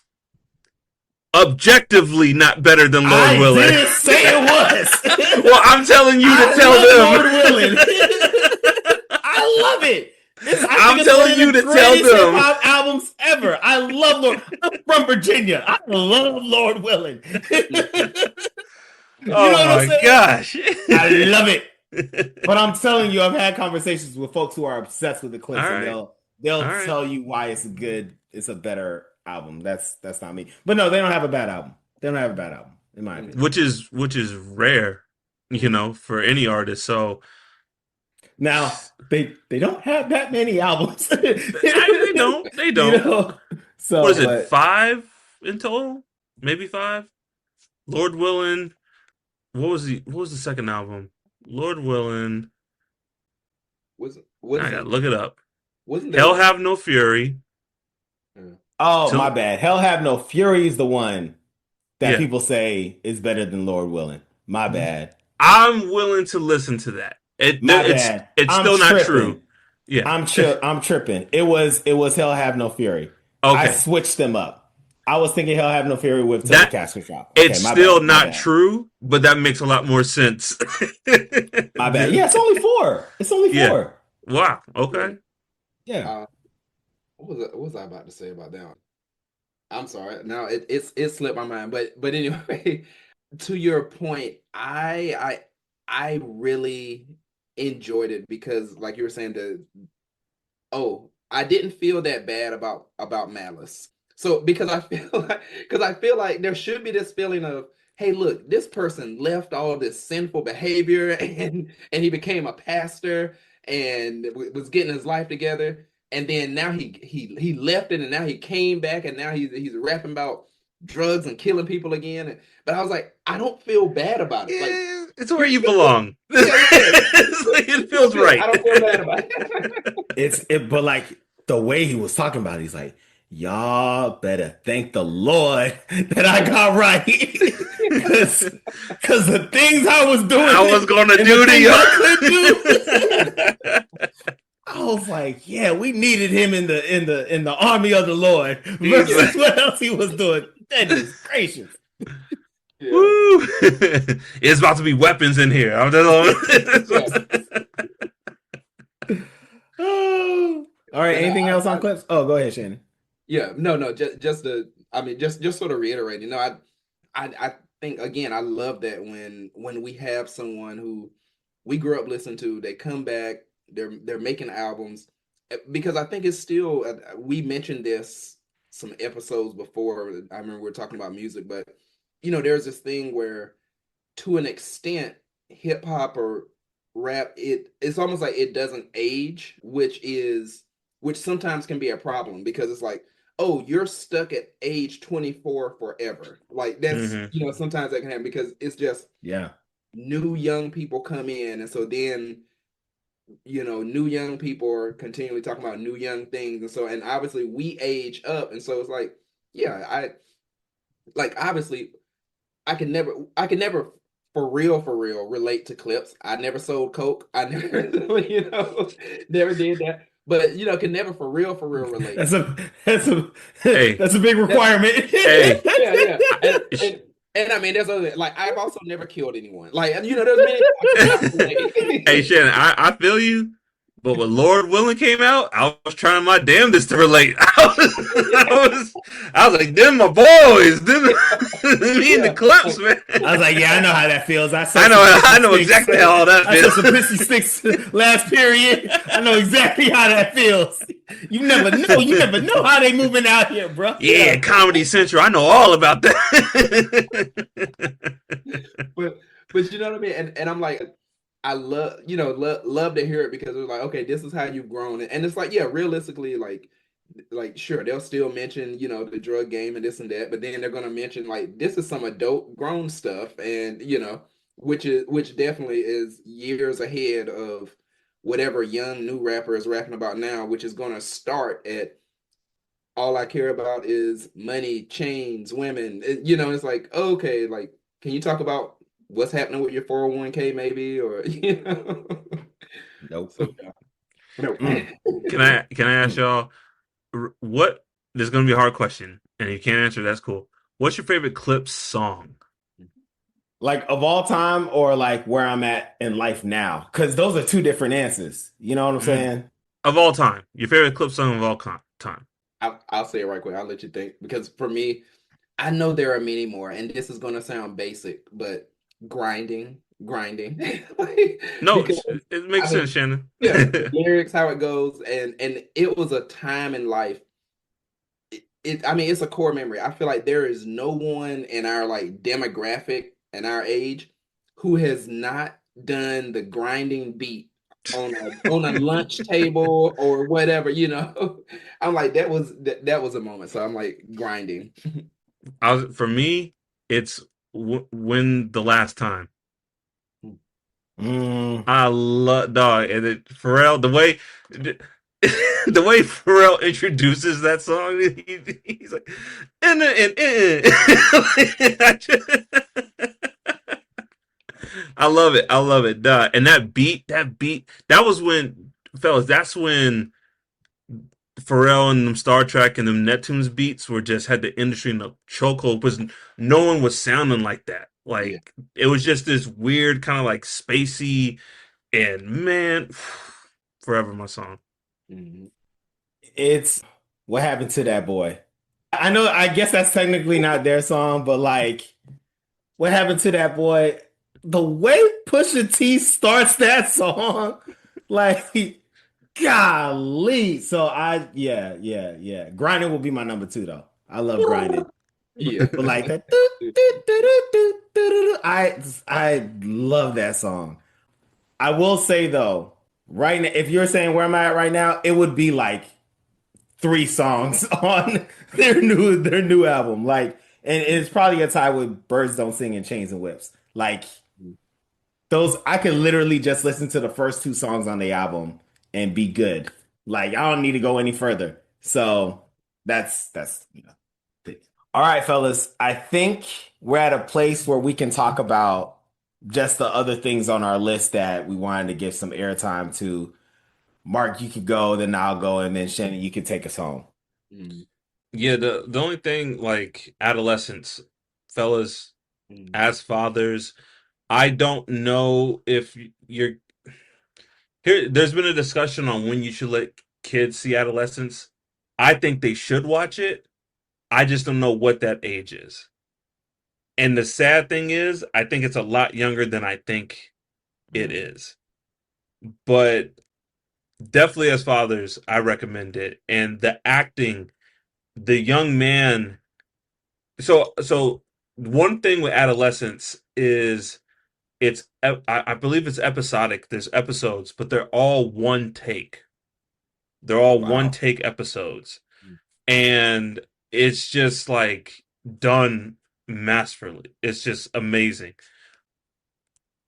Speaker 1: objectively not better than Lord Willing.
Speaker 2: I didn't say it was.
Speaker 1: Well, I'm telling you to tell them.
Speaker 2: Lord Willing. I I love it. I
Speaker 1: I'm
Speaker 2: think it's one
Speaker 1: telling
Speaker 2: of
Speaker 1: you
Speaker 2: the
Speaker 1: to tell
Speaker 2: greatest hip
Speaker 1: them.
Speaker 2: hop albums ever. I love Lord. I'm from Virginia. I love Lord Willin. You know
Speaker 1: Oh
Speaker 2: what I'm
Speaker 1: my
Speaker 2: saying?
Speaker 1: gosh.
Speaker 2: I love it. But I'm telling you, I've had conversations with folks who are obsessed with the
Speaker 1: All
Speaker 2: Clips, and
Speaker 1: right. All
Speaker 2: they'll
Speaker 1: right.
Speaker 2: tell you why it's a better album. That's not me. But no, they don't have a bad album. They don't have a bad album, in my opinion.
Speaker 1: Which is rare, for any artist. So
Speaker 2: Now they don't have that many albums,
Speaker 1: they don't. They
Speaker 2: you
Speaker 1: don't.
Speaker 2: know.
Speaker 1: What
Speaker 2: So,
Speaker 1: is it?
Speaker 2: but
Speaker 1: 5 in total? Maybe 5. Lord Willin. What was the second album? Lord Willin.
Speaker 3: Was
Speaker 1: I gotta look it up.
Speaker 3: wasn't
Speaker 1: Hell
Speaker 3: there?
Speaker 1: Have No Fury.
Speaker 2: oh my
Speaker 1: Till
Speaker 2: bad. Hell Have No Fury is the one that
Speaker 1: yeah.
Speaker 2: people say is better than Lord Willin'. My bad.
Speaker 1: I'm willing to listen to that.
Speaker 2: My
Speaker 1: It's
Speaker 2: bad.
Speaker 1: it's
Speaker 2: I'm
Speaker 1: still not true.
Speaker 2: tripping.
Speaker 1: Yeah.
Speaker 2: I'm tripping. It was Hell Have No Fury. I
Speaker 1: Okay.
Speaker 2: switched them up. I was thinking Hell Have No Fury with Till the
Speaker 1: That
Speaker 2: Casket Drop. Okay,
Speaker 1: it's
Speaker 2: my
Speaker 1: still
Speaker 2: bad. My
Speaker 1: not
Speaker 2: bad.
Speaker 1: true, but that makes a lot more sense.
Speaker 2: My bad. Yeah, it's only four. It's only
Speaker 1: Yeah.
Speaker 2: four.
Speaker 1: Wow.
Speaker 3: Yeah.
Speaker 1: Okay.
Speaker 2: Yeah.
Speaker 3: What was I about to say about that one? I'm sorry. Now it slipped my mind. But anyway, to your point, I really enjoyed it because, like you were saying, I didn't feel that bad about Malice. So because I feel like there should be this feeling of, hey, look, this person left all this sinful behavior and he became a pastor and was getting his life together. And then now he left it and now he came back and now he's rapping about drugs and killing people again. But I was like, I don't feel bad about it. Like,
Speaker 1: Yeah, it's where you belong.
Speaker 3: yeah,
Speaker 1: It feels right.
Speaker 3: I don't feel bad about it.
Speaker 2: But like the way he was talking about it, he's like, y'all better thank the Lord that I got right. Cause the things I was doing,
Speaker 1: I was gonna
Speaker 2: and
Speaker 1: do
Speaker 2: the
Speaker 1: to
Speaker 2: things
Speaker 1: you.
Speaker 2: I could do. I was like, yeah, we needed him in the army of the Lord versus what else he was doing. Goodness gracious.
Speaker 3: Yeah.
Speaker 1: Woo! It's about to be weapons in here. I'm just
Speaker 2: Oh. All right,
Speaker 3: And
Speaker 2: anything else on clips? Oh, go ahead, Shannon.
Speaker 3: yeah, no, just to, I mean, just sort of reiterate, I think again, I love that when we have someone who we grew up listening to, they come back, they're making albums, because I think it's still, we mentioned this some episodes before. I remember we were talking about music, but there's this thing where, to an extent, hip hop or rap, it's almost like it doesn't age, which sometimes can be a problem because it's like, oh, you're stuck at age 24 forever. Like that's,
Speaker 1: Mhm.
Speaker 3: sometimes that can happen because it's just
Speaker 2: Yeah.
Speaker 3: new young people come in. And so then, new young people are continually talking about new young things. And so, and obviously we age up. And so it's like, yeah, obviously I can never for real relate to Clips. I never sold coke. I never, never did that. But can never for real relate.
Speaker 2: That's a
Speaker 1: Hey.
Speaker 2: that's a big requirement.
Speaker 1: Hey.
Speaker 3: Yeah. And I mean, there's other, like, I've also never killed anyone. Like, there's many. I can relate.
Speaker 1: Hey Shannon, I feel you, but when Lord Willin came out, I was trying my damnedest to relate. I was like, them my boys, them me and the Clips, man.
Speaker 2: I was like, yeah, I know how that feels. I
Speaker 1: know exactly how all that
Speaker 2: I saw
Speaker 1: feels.
Speaker 2: some pissy sticks last period. I know exactly how that feels. You never know. You never know how they moving out here, bro.
Speaker 1: Yeah, Comedy Central. I know all about that.
Speaker 3: But you know what I mean? And I'm like, I love, love to hear it because it's like, okay, this is how you've grown. And it's like, yeah, realistically, like sure, they'll still mention, the drug game and this and that, but then they're gonna mention, like, this is some adult grown stuff, and which definitely is years ahead of whatever young new rapper is rapping about now, which is gonna start at, all I care about is money, chains, women. It's like, okay, like, can you talk about what's happening with your 401k maybe, or
Speaker 2: Nope.
Speaker 3: So, no.
Speaker 1: Can I ask y'all what? This is gonna be a hard question, and if you can't answer, that's cool. What's your favorite Clips song?
Speaker 2: Like of all time or like where I'm at in life now? Because those are two different answers. You know what I'm
Speaker 1: Mm.
Speaker 2: saying?
Speaker 1: Of all time, your favorite clip song of all time.
Speaker 3: I'll say it right quick. I'll let you think because for me, I know there are many more, and this is gonna sound basic, but grinding, like,
Speaker 1: No,
Speaker 3: because
Speaker 1: it makes
Speaker 3: I
Speaker 1: sense,
Speaker 3: mean,
Speaker 1: Shannon.
Speaker 3: yeah, the lyrics, how it goes, and it was a time in life. I mean, it's a core memory. I feel like there is no one in our like demographic and our age who has not done the grinding beat on a lunch table or whatever, you know. I'm like that was a moment. So I'm like grinding.
Speaker 1: For me, it's when the last time.
Speaker 2: Mm.
Speaker 1: I love dog and Pharrell the way Pharrell introduces that song. He's like, I love it. I love it. Duh. And that was when, fellas. That's when Pharrell and them Star Trek and them Neptunes beats were just had the industry in a chokehold because no one was sounding like that.
Speaker 3: Yeah.
Speaker 1: Like it was just this weird kind of like spacey and man, forever my song.
Speaker 3: Mhm.
Speaker 2: It's what happened to that boy. I know, I guess that's technically not their song, but like, what happened to that boy? The way Pusha T starts that song, like, golly. So yeah. Grinding will be my number two though. I love grinding,
Speaker 3: Yeah.
Speaker 2: but like that, I love that song. I will say though, right now, if you're saying where am I at right now, it would be like three songs on their new album. Like, and it's probably a tie with Birds Don't Sing and Chains and Whips. Like those, I could literally just listen to the first two songs on the album and be good. Like I don't need to go any further. So that's all right, fellas. I think we're at a place where we can talk about just the other things on our list that we wanted to give some airtime to. Mark, you could go, then I'll go, and then Shannon, you can take us home.
Speaker 3: Mhm.
Speaker 1: Yeah, the only thing like adolescence, fellas,
Speaker 3: Mhm.
Speaker 1: as fathers, I don't know if you're here. There's been a discussion on when you should let kids see adolescence. I think they should watch it. I just don't know what that age is. And the sad thing is, I think it's a lot younger than I think it is. But definitely as fathers, I recommend it. And the acting, the young man. So one thing with adolescence is I believe it's episodic. There's episodes, but they're all one take. They're all one
Speaker 2: Wow.
Speaker 1: take episodes. And it's just like done masterfully. It's just amazing.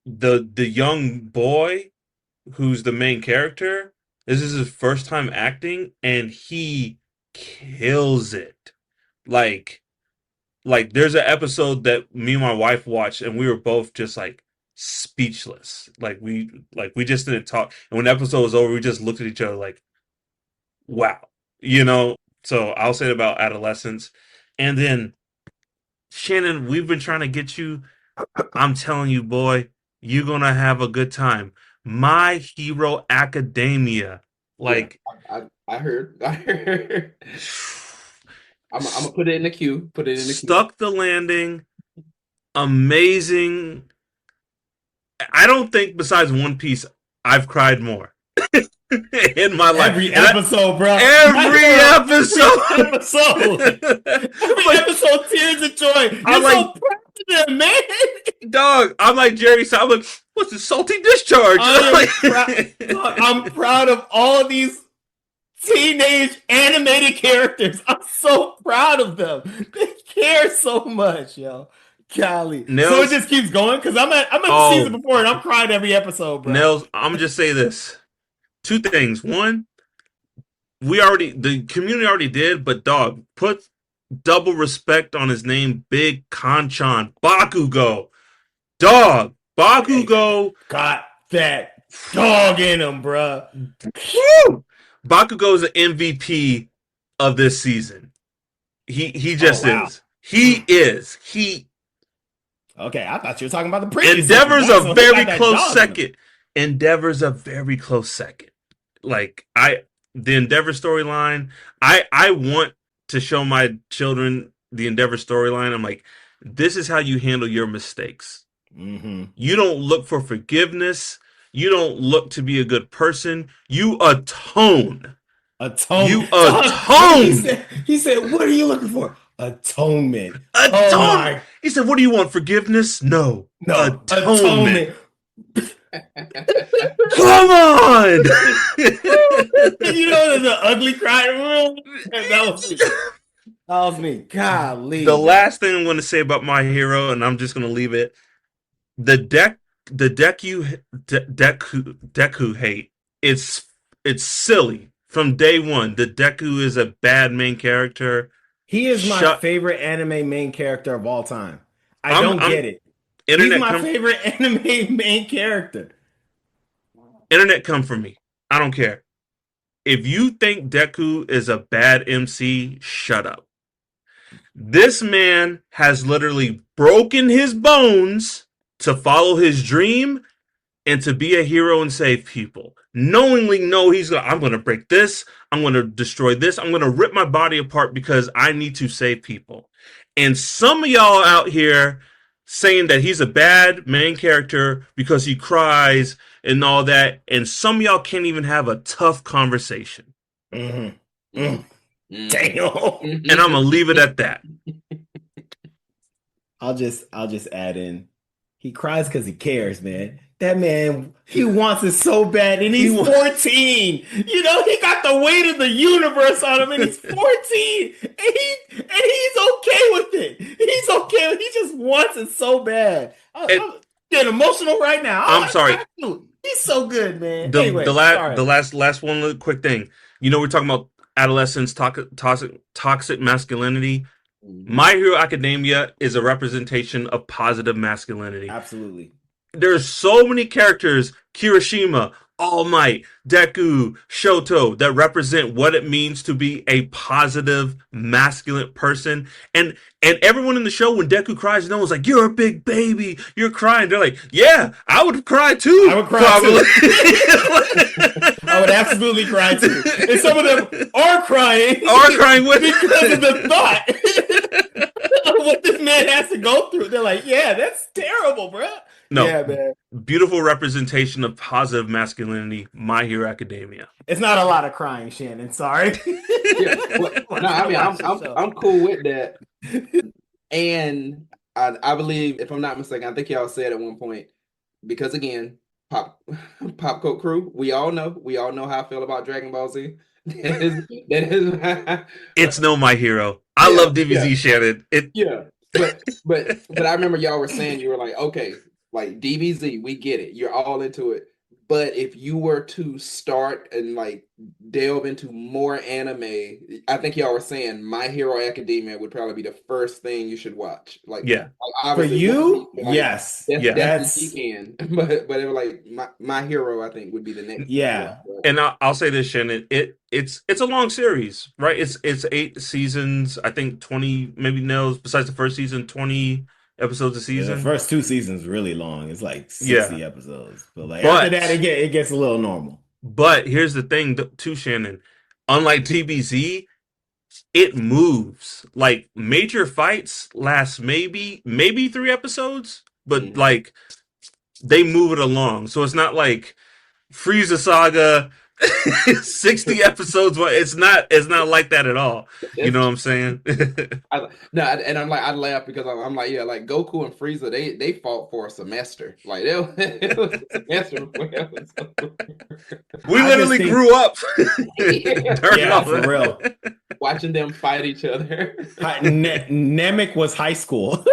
Speaker 1: The young boy who's the main character, this is his first time acting and he kills it. Like there's an episode that me and my wife watched and we were both just like speechless. Like we just didn't talk. And when the episode was over, we just looked at each other like, wow. You know? So I'll say about adolescence. And then Shannon, we've been trying to get you. I'm telling you, boy, you're gonna have a good time. My Hero Academia.
Speaker 3: Yeah.
Speaker 1: Like
Speaker 3: I heard. I heard. I'm gonna put it in the queue. Put it in the queue.
Speaker 1: stuck the landing. Amazing. I don't think besides One Piece I've cried more in my life.
Speaker 2: Every episode, bro.
Speaker 1: Every episode.
Speaker 2: Every
Speaker 1: Like,
Speaker 2: episode, tears of joy.
Speaker 1: I'm
Speaker 2: You're
Speaker 1: like,
Speaker 2: so proud of them, man.
Speaker 1: dog. I'm like Jerry. I'm like, what's the salty discharge?
Speaker 2: I'm proud of all these teenage animated characters. I'm so proud of them. They care so much, yo. Golly. So it
Speaker 1: Nels,
Speaker 2: just keeps going because I'm at the season before and I'm crying every episode, bro.
Speaker 1: Nels, I'm just say this. Two things. One, the community already did, but dog, put double respect on his name, Big Kanchan Bakugo. Dog, Bakugo.
Speaker 2: Got that dog in him, bro.
Speaker 1: Woo! Bakugo is an MVP of this season. He just
Speaker 2: wow.
Speaker 1: is. He is. He
Speaker 2: Okay, I thought you were talking about the previous
Speaker 1: Endeavor's
Speaker 2: season.
Speaker 1: a very
Speaker 2: That
Speaker 1: close
Speaker 2: dog in him.
Speaker 1: second. Endeavor's a very close second. Like the Endeavor storyline, I want to show my children the Endeavor storyline. I'm like, this is how you handle your mistakes.
Speaker 2: Mm-hmm.
Speaker 1: You don't look for forgiveness. You don't look to be a good person. You atone. You
Speaker 2: Atonement.
Speaker 1: atone.
Speaker 2: He said, "What are you looking for? Atonement." Oh
Speaker 1: Atone.
Speaker 2: my,
Speaker 1: He said, "What do you want? Forgiveness? No.
Speaker 2: no,
Speaker 1: Atonement.
Speaker 2: atonement.
Speaker 1: Come on."
Speaker 2: You know the ugly cry. That was me. That was me. Golly.
Speaker 1: The last thing I'm going to say about My Hero, and I'm just going to leave it. The Deku hate. It's silly from day one. The Deku is a bad main character.
Speaker 2: He is my
Speaker 1: Shut-
Speaker 2: favorite anime main character of all time. I
Speaker 1: I'm-
Speaker 2: don't
Speaker 1: I'm-
Speaker 2: get it.
Speaker 1: Internet
Speaker 2: He's my
Speaker 1: come,
Speaker 2: favorite anime main character.
Speaker 1: internet come for me. I don't care. If you think Deku is a bad MC, shut up. This man has literally broken his bones to follow his dream and to be a hero and save people. Knowingly know I'm going to break this, I'm going to destroy this, I'm going to rip my body apart because I need to save people. And some of y'all out here saying that he's a bad main character because he cries and all that, and some of y'all can't even have a tough conversation.
Speaker 2: Mm-hmm.
Speaker 3: Mm.
Speaker 2: Damn.
Speaker 1: And I'm going to leave it at that.
Speaker 2: I'll just add in. He cries because he cares, man. That man, he wants it so bad, and he's 14. You know, he got the weight of the universe on him, and he's 14, and he's okay with it. He's okay with it. He just wants it so bad. I'm getting emotional right now.
Speaker 1: I'm sorry.
Speaker 2: He's so good, man.
Speaker 1: The
Speaker 2: Anyway,
Speaker 1: last one little quick thing. You know, we're talking about adolescence, toxic masculinity. My Hero Academia is a representation of positive masculinity.
Speaker 2: Absolutely.
Speaker 1: There's so many characters, Kirishima, All Might, Deku, Shoto, that represent what it means to be a positive, masculine person. And everyone in the show, when Deku cries, no one's like, "You're a big baby, you're crying." They're like, "Yeah, I would cry too."
Speaker 2: I would cry too. I would absolutely cry too. And some of them are crying.
Speaker 1: With
Speaker 2: because of the thought of what this man has to go through. They're like, "Yeah, that's terrible, bro."
Speaker 1: No,
Speaker 2: yeah, man.
Speaker 1: Beautiful representation of positive masculinity. My Hero Academia.
Speaker 2: It's not a lot of crying, Shannon. Sorry.
Speaker 3: Yeah, well, no, I mean I'm cool with that, and I believe, if I'm not mistaken, I think y'all said at one point, because again, pop code crew, we all know how I feel about Dragon Ball Z. That is
Speaker 1: It's no My Hero. I love DBZ, Shannon.
Speaker 3: But I remember y'all were saying, you were like, okay, like DBZ, we get it, you're all into it. But if you were to start and like delve into more anime, I think y'all were saying My Hero Academia would probably be the first thing you should watch. Like,
Speaker 2: for you,
Speaker 3: like,
Speaker 2: yes,
Speaker 3: that's you can. But it was like My Hero, I think, would be the next.
Speaker 2: Yeah,
Speaker 1: and I'll say this, Shannon. It's a long series, right? It's 8 seasons. I think 20, maybe nails. Besides the first season, 20 episodes a season.
Speaker 2: The first 2 seasons really long. It's like 60 episodes. But after that, it gets a little normal.
Speaker 1: But here's the thing, too, Shannon. Unlike DBZ, it moves. Like, major fights last maybe 3 episodes, but like they move it along. So it's not like Frieza Saga 60 episodes. It's not like that at all. You know what I'm saying?
Speaker 3: And I'm like, I laugh because I'm like, yeah, like Goku and Frieza, they fought for a semester. Like it was a semester before
Speaker 1: we literally grew up.
Speaker 2: Yeah, for real.
Speaker 3: Watching them fight each other.
Speaker 2: Namek was high school.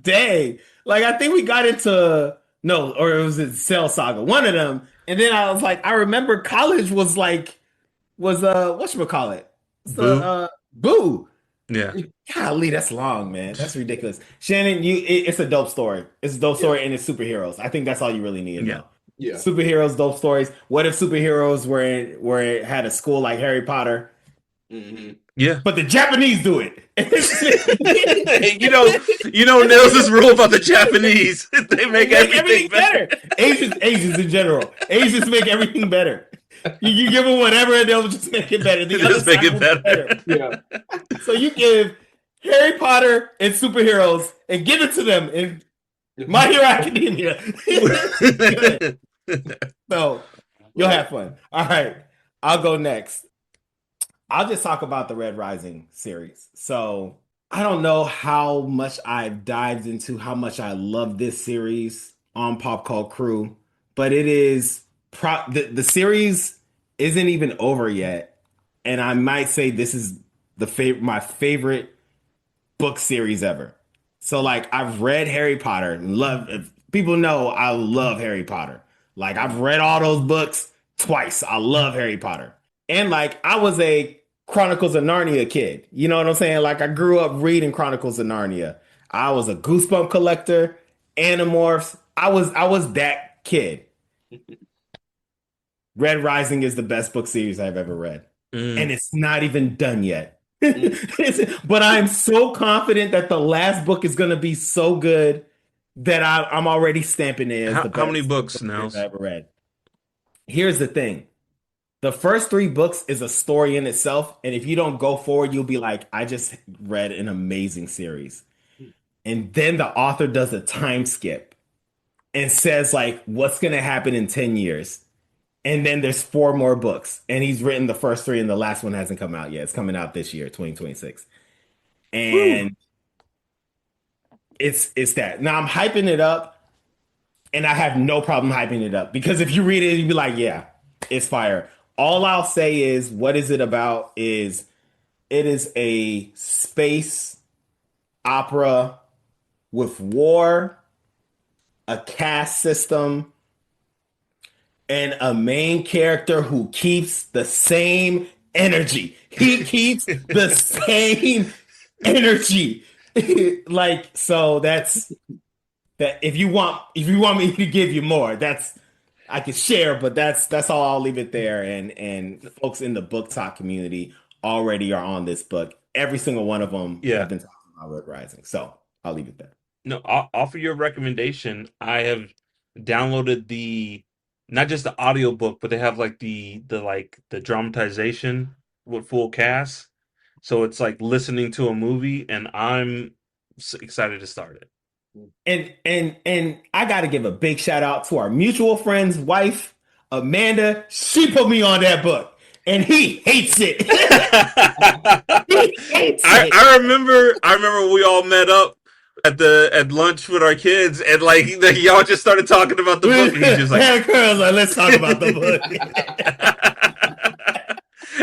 Speaker 2: Dang. Like, I think we got into or it was Cell Saga, one of them. And then I was like, I remember college was whatchamacallit? Boo.
Speaker 1: Yeah.
Speaker 2: Golly, that's long, man. That's ridiculous. Shannon, it's a dope story. It's a dope story, and it's superheroes. I think that's all you really need to know.
Speaker 3: Yeah.
Speaker 2: Superheroes, dope stories. What if superheroes were had a school like Harry Potter?
Speaker 3: Mhm.
Speaker 1: Yeah.
Speaker 2: but the Japanese do it.
Speaker 1: Nils is rule about the Japanese. They make everything better.
Speaker 2: better. Asians in general. Asians make everything better. You give them whatever and they'll just make it better. The other
Speaker 1: Just make
Speaker 2: side
Speaker 1: it
Speaker 2: will be better.
Speaker 1: better.
Speaker 3: Yeah.
Speaker 2: So you give Harry Potter and superheroes and give it to them in My Hero Academia. Good. So you'll have fun. All right. I'll go next. I'll just talk about the Red Rising series. So I don't know how much I've dived into how much I love this series on Pop Cult Crew, but it is the series isn't even over yet, and I might say this is my favorite book series ever. So like I've read Harry Potter, love people know I love Harry Potter. Like I've read all those books twice. I love Harry Potter. And like I was a Chronicles of Narnia kid. You know what I'm saying? Like I grew up reading Chronicles of Narnia. I was a Goosebump collector, Animorphs. I was that kid. Red Rising is the best book series I've ever read. And it's not even done yet. But I'm so confident that the last book is going to be so good that I'm already stamping it as the best
Speaker 1: How many books,
Speaker 2: book series
Speaker 1: Nels?
Speaker 2: I ever read. Here's the thing. The first 3 books is a story in itself. And if you don't go forward, you'll be like, I just read an amazing series. And then the author does a time skip and says, like, what's going to happen in 10 years? And then there's 4 more books. And he's written the first 3, and the last one hasn't come out yet. It's coming out this year, 2026. And it's that. Now I'm hyping it up, and I have no problem hyping it up because if you read it, you'd be like, yeah, it's fire. All I'll say is what is it about is it is a space opera with war, a caste system, and a main character who keeps the same energy. He keeps the same energy. Like, so that's that. If you want me to give you more, that's I can share, but that's all. I'll leave it there. And folks in the book talk community already are on this book. Every single one of them
Speaker 1: Yeah.
Speaker 2: have been talking about Red Rising. So I'll leave it there.
Speaker 1: No, offer your recommendation. I have downloaded not just the audiobook, but they have like the dramatization with full cast. So it's like listening to a movie, and I'm excited to start it.
Speaker 2: And I got to give a big shout out to our mutual friend's wife, Amanda. She put me on that book, and he hates it. He hates it.
Speaker 1: I remember we all met up at lunch with our kids, and like y'all just started talking about the book, and he's just like,
Speaker 2: Girls, let's talk about the book.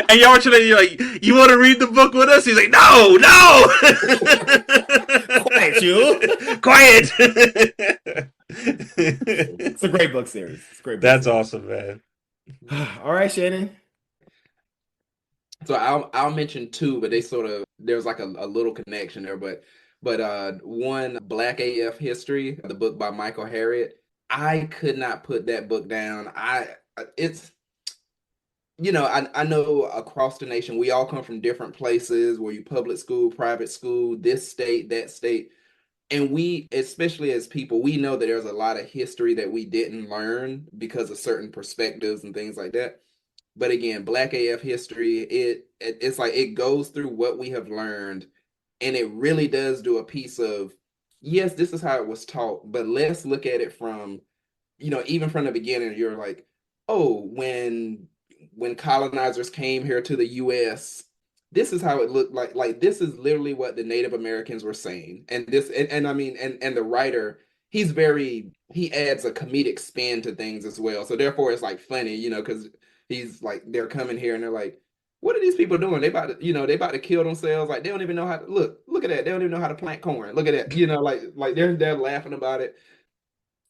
Speaker 1: And y'all were trying, you're like, you want to read the book with us? He's like, no.
Speaker 2: Quiet, you.
Speaker 1: Quiet.
Speaker 2: It's a great book series. It's a great.
Speaker 1: That's awesome, man.
Speaker 2: All right, Shannon.
Speaker 3: So I'll mention 2, but there's like a little connection there. But one, Black AF History, the book by Michael Harriot. I could not put that book down. It's I know across the nation we all come from different places. Where you public school, private school, this state, that state, and we, especially as people, we know that there's a lot of history that we didn't learn because of certain perspectives and things like that. But again, Black AF History, it's like it goes through what we have learned, and it really does do a piece of, yes, this is how it was taught, but let's look at it from, even from the beginning. You're like, oh, when colonizers came here to the US, this is how it looked like. Like this is literally what the Native Americans were saying. And this and I mean and the writer, he adds a comedic spin to things as well. So therefore it's like funny, because he's like, they're coming here and they're like, what are these people doing? They about to kill themselves. Like they don't even know how to look at that. They don't even know how to plant corn. Look at that. Like they're laughing about it.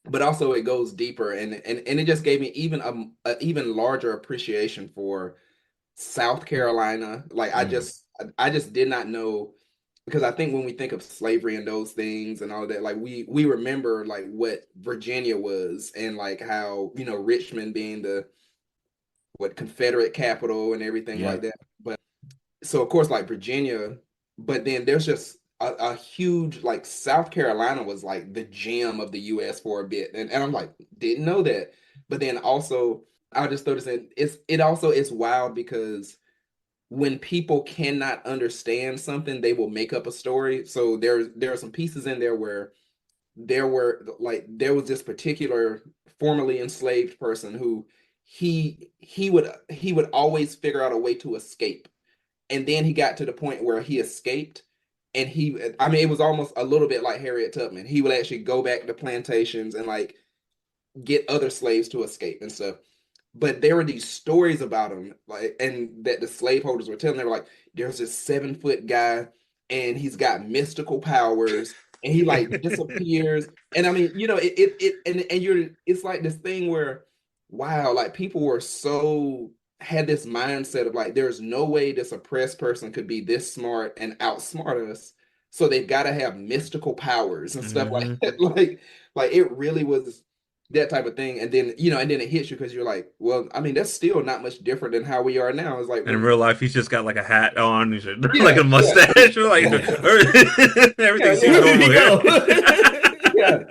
Speaker 3: But also it goes deeper, and it just gave me even a even larger appreciation for South Carolina. Like I just did not know, because I think when we think of slavery and those things and all of that, like we remember like what Virginia was, and like how Richmond being the Confederate capital and everything like that. But so of course like Virginia, but then there's just a huge like South Carolina was like the gem of the US for a bit. And I'm like, didn't know that. But then also I'll just throw this in. It also is wild because when people cannot understand something, they will make up a story. So there are some pieces in there where there was this particular formerly enslaved person who he would always figure out a way to escape, and then he got to the point where he escaped, and I mean, it was almost a little bit like Harriet Tubman. He would actually go back to plantations and like get other slaves to escape and stuff. But there were these stories about him, like, and that the slaveholders were telling. They were like, "There's this 7 foot guy, and he's got mystical powers, and he like disappears." And I mean, and you're, it's like this thing where, wow, like people were so had this mindset of like, there's no way this oppressed person could be this smart and outsmart us, so they've got to have mystical powers and stuff like
Speaker 1: Hmm.
Speaker 3: that. Like it really was that type of thing. And then and then it hits you because you're like, well, I mean, that's still not much different than how we are now. It's like,
Speaker 1: And in
Speaker 3: well,
Speaker 1: real life, he's just got like a hat on, he's like
Speaker 3: yeah,
Speaker 1: a
Speaker 3: yeah,
Speaker 1: mustache, like
Speaker 3: yeah,
Speaker 1: everything seems
Speaker 3: yeah,
Speaker 2: There we
Speaker 1: normal
Speaker 2: go.
Speaker 3: yeah.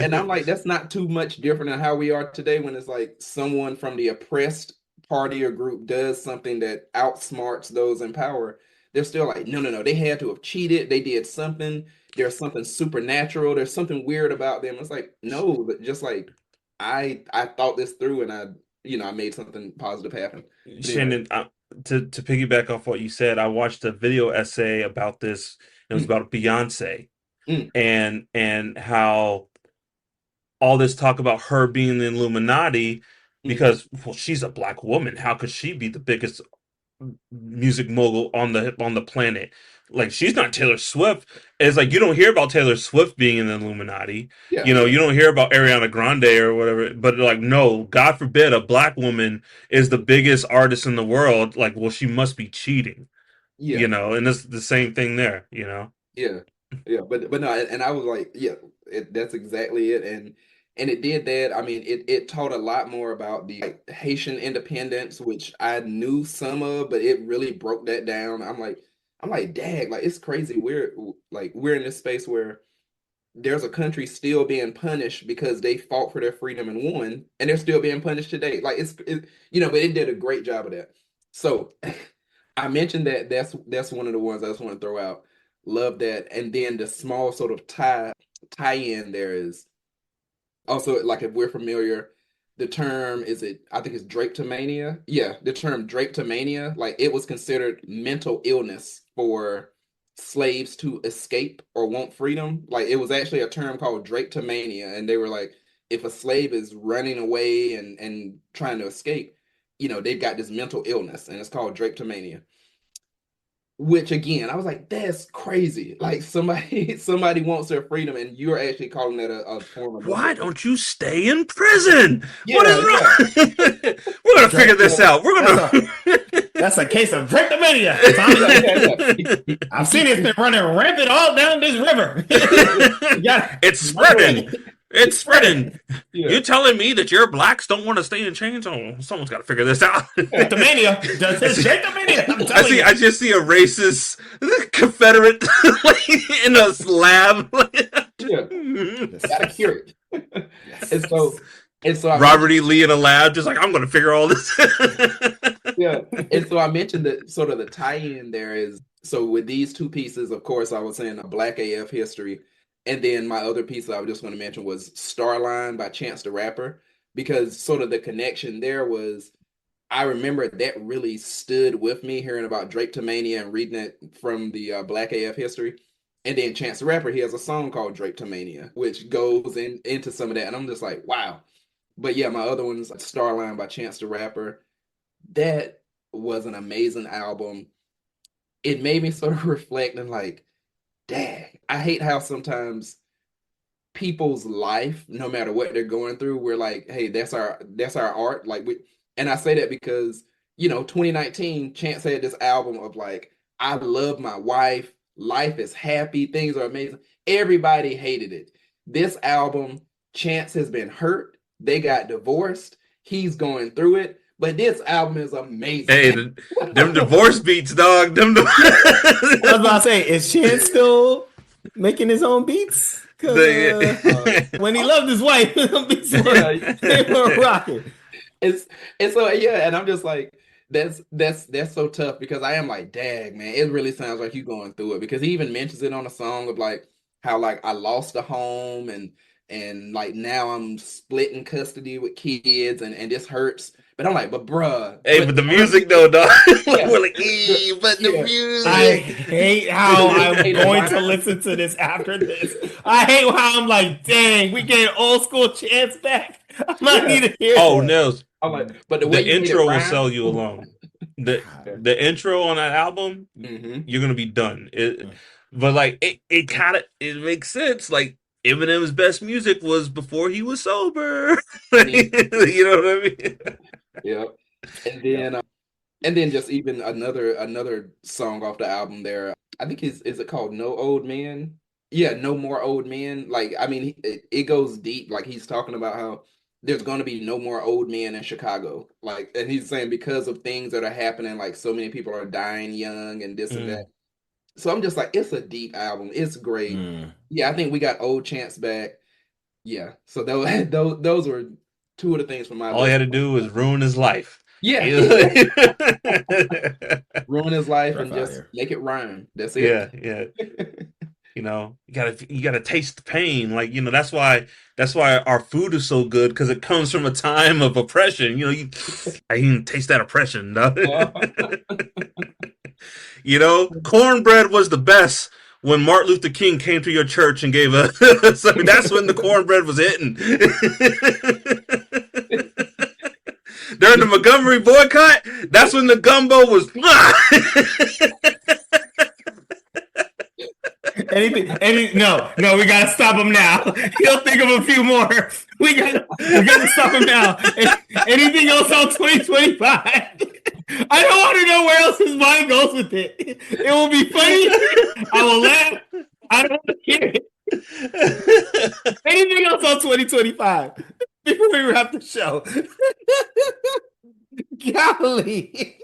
Speaker 3: And I'm like, that's not too much different than how we are today when it's like someone from the oppressed party or group does something that outsmarts those in power. They're still like, no, no, no, they had to have cheated. They did something. There's something supernatural. There's something weird about them. It's like, no, but just like I thought this through and I made something positive happen. But anyway.
Speaker 1: Shannon, to piggyback off what you said, I watched a video essay about this. It was
Speaker 3: Mm,
Speaker 1: about Beyonce
Speaker 3: mm,
Speaker 1: and how all this talk about her being the Illuminati
Speaker 3: mhm.
Speaker 1: because well, she's a black woman. How could she be the biggest music mogul on the planet? Like she's not Taylor Swift. It's like you don't hear about Taylor Swift being in the Illuminati.
Speaker 3: Yeah,
Speaker 1: You
Speaker 3: yeah,
Speaker 1: don't hear about Ariana Grande or whatever. But like, no, God forbid, a black woman is the biggest artist in the world. Like, well, she must be cheating.
Speaker 3: yeah.
Speaker 1: And it's the same thing there.
Speaker 3: Yeah, yeah, but no, and I was like, yeah, that's exactly it, and it did that. I mean, it taught a lot more about the like, Haitian independence, which I knew some of, but it really broke that down. I'm like, dang, like it's crazy. We're in this space where there's a country still being punished because they fought for their freedom and won, and they're still being punished today. Like but it did a great job of that. So I mentioned that that's one of the ones I just want to throw out. Love that. And then the small sort of tie in there is also like if we're familiar, the term I think it's drapetomania. Yeah, the term drapetomania, like it was considered mental illness for slaves to escape or want freedom. Like it was actually a term called drapetomania, and they were like, if a slave is running away and trying to escape, they've got this mental illness, and it's called drapetomania. Which again, I was like, that's crazy. Like somebody wants their freedom, and you're actually calling that a form of mental
Speaker 1: Why
Speaker 3: illness.
Speaker 1: don't you stay in prison? What is
Speaker 3: Yeah, yeah,
Speaker 1: wrong? We're gonna figure this
Speaker 3: yeah,
Speaker 1: out. We're gonna.
Speaker 2: That's a case of drapetomania,
Speaker 3: yeah,
Speaker 2: Tommy.
Speaker 3: yeah, yeah.
Speaker 2: I've seen it been running rampant all down this river. Yeah,
Speaker 1: It's
Speaker 2: another
Speaker 1: spreading.
Speaker 2: way.
Speaker 1: It's
Speaker 2: It's spreading.
Speaker 1: spreading.
Speaker 3: Yeah.
Speaker 1: You telling me that your blacks don't want to stay in chains? Oh, someone's got to figure this out.
Speaker 2: Drapetomania. It's drapetomania. I'm
Speaker 1: I
Speaker 2: telling
Speaker 1: see.
Speaker 2: you.
Speaker 1: I just see a racist Confederate like, in a slab.
Speaker 3: Yeah, gotta
Speaker 2: Yes.
Speaker 3: cure it. And
Speaker 2: Yes.
Speaker 3: so and so I
Speaker 1: Robert
Speaker 3: mentioned
Speaker 1: E. Lee in a lab, just like I'm going to figure all this.
Speaker 3: yeah, and so I mentioned that sort of the tie-in there is so with these two pieces, of course, I was saying a Black AF history, and then my other piece that I was just going to mention was Starline by Chance the Rapper, because sort of the connection there was I remember that really stood with me hearing about Drapetomania and reading it from the Black AF history. And then Chance the Rapper, he has a song called Drapetomania, which goes into some of that. And I'm just like, wow. But yeah, my other one's Starline by Chance the Rapper. That was an amazing album. It made me sort of reflect and like, dang, I hate how sometimes people's life, no matter what they're going through, we're like, hey, that's our art. Like and I say that because 2019, Chance had this album of like, I love my wife, life is happy, things are amazing. Everybody hated it. This album, Chance has been hurt. They got divorced. He's going through it, But this album is amazing.
Speaker 1: Hey, them divorce beats, dog.
Speaker 2: I was about to say, is Chance still making his own beats? Because when he loved his wife, them beats they were rocking.
Speaker 3: It's so yeah, and I'm just like, that's so tough because I am like, dang man, it really sounds like you going through it because he even mentions it on a song of like how like I lost a home and like now I'm splitting custody with kids and this hurts. But I'm like, but bruh,
Speaker 1: Hey, but the music though, dog.
Speaker 3: Yeah.
Speaker 1: We're like, but the
Speaker 3: Yeah.
Speaker 1: music.
Speaker 2: I hate how I'm
Speaker 3: Hate the
Speaker 2: going to
Speaker 3: rhyme.
Speaker 2: listen to this after this. I hate how I'm like, dang, we get old school Chance back. I might need to hear
Speaker 1: Oh,
Speaker 2: that.
Speaker 1: Nels,
Speaker 3: I'm like, but the way
Speaker 1: the
Speaker 3: you made it
Speaker 1: intro will
Speaker 3: rhyme,
Speaker 1: sell you alone. The intro on that album,
Speaker 3: Mhm.
Speaker 1: you're gonna be done. But like it kind of it makes sense. Like Eminem's best music was before he was sober. You know what I mean?
Speaker 3: Yeah. And then just even another song off the album there. I think is it called No Old Man? Yeah, No More Old Men. Like I mean, it goes deep. Like he's talking about how there's going to be no more old men in Chicago. Like, and he's saying because of things that are happening, like so many people are dying young and this and that. So I'm just like, it's a deep album. It's great. Yeah, I think we got old Chance back. Yeah. So those were two of the things from my
Speaker 1: All he
Speaker 3: list.
Speaker 1: had to do was ruin his life.
Speaker 3: Yeah.
Speaker 1: Yeah,
Speaker 3: Ruin his life
Speaker 2: Rough
Speaker 3: and
Speaker 2: out
Speaker 3: just
Speaker 2: here.
Speaker 3: make it rhyme. That's it.
Speaker 1: yeah. You gotta taste the pain. Like, that's why our food is so good because it comes from a time of oppression. I can taste that oppression. No? Cornbread was the best when Martin Luther King came to your church and gave a. So that's when the cornbread was hitting. During the Montgomery boycott, that's when the gumbo was.
Speaker 2: No, we gotta stop him now. He'll think of a few more. We gotta stop him now. Anything else on 2025? I don't want to know where else his mind goes with it. It will be funny. I will laugh. I don't want to hear it. Anything else on 2025 before we wrap the show? Golly.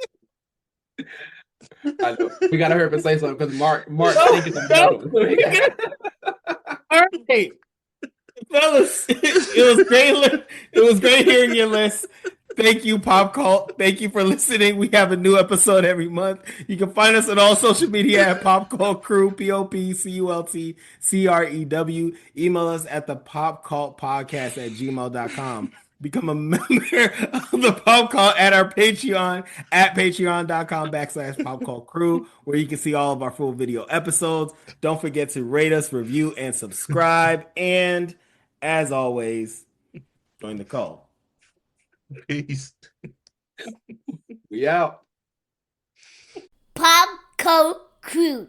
Speaker 3: I know. We gotta hurry up and say something because Mark thinking of
Speaker 2: No. All right, fellas, it was great. It was great hearing your list. Thank you, Pop Cult. Thank you for listening. We have a new episode every month. You can find us on all social media at Pop Cult Crew, POPCULTCREW. Email us at the popcultpodcast@gmail.com. Become a member of the Pop Cult at our Patreon at patreon.com/popcultcrew, where you can see all of our full video episodes. Don't forget to rate us, review, and subscribe. And as always, join the cult.
Speaker 1: Peace.
Speaker 3: We out.
Speaker 4: Pop Cult Crew.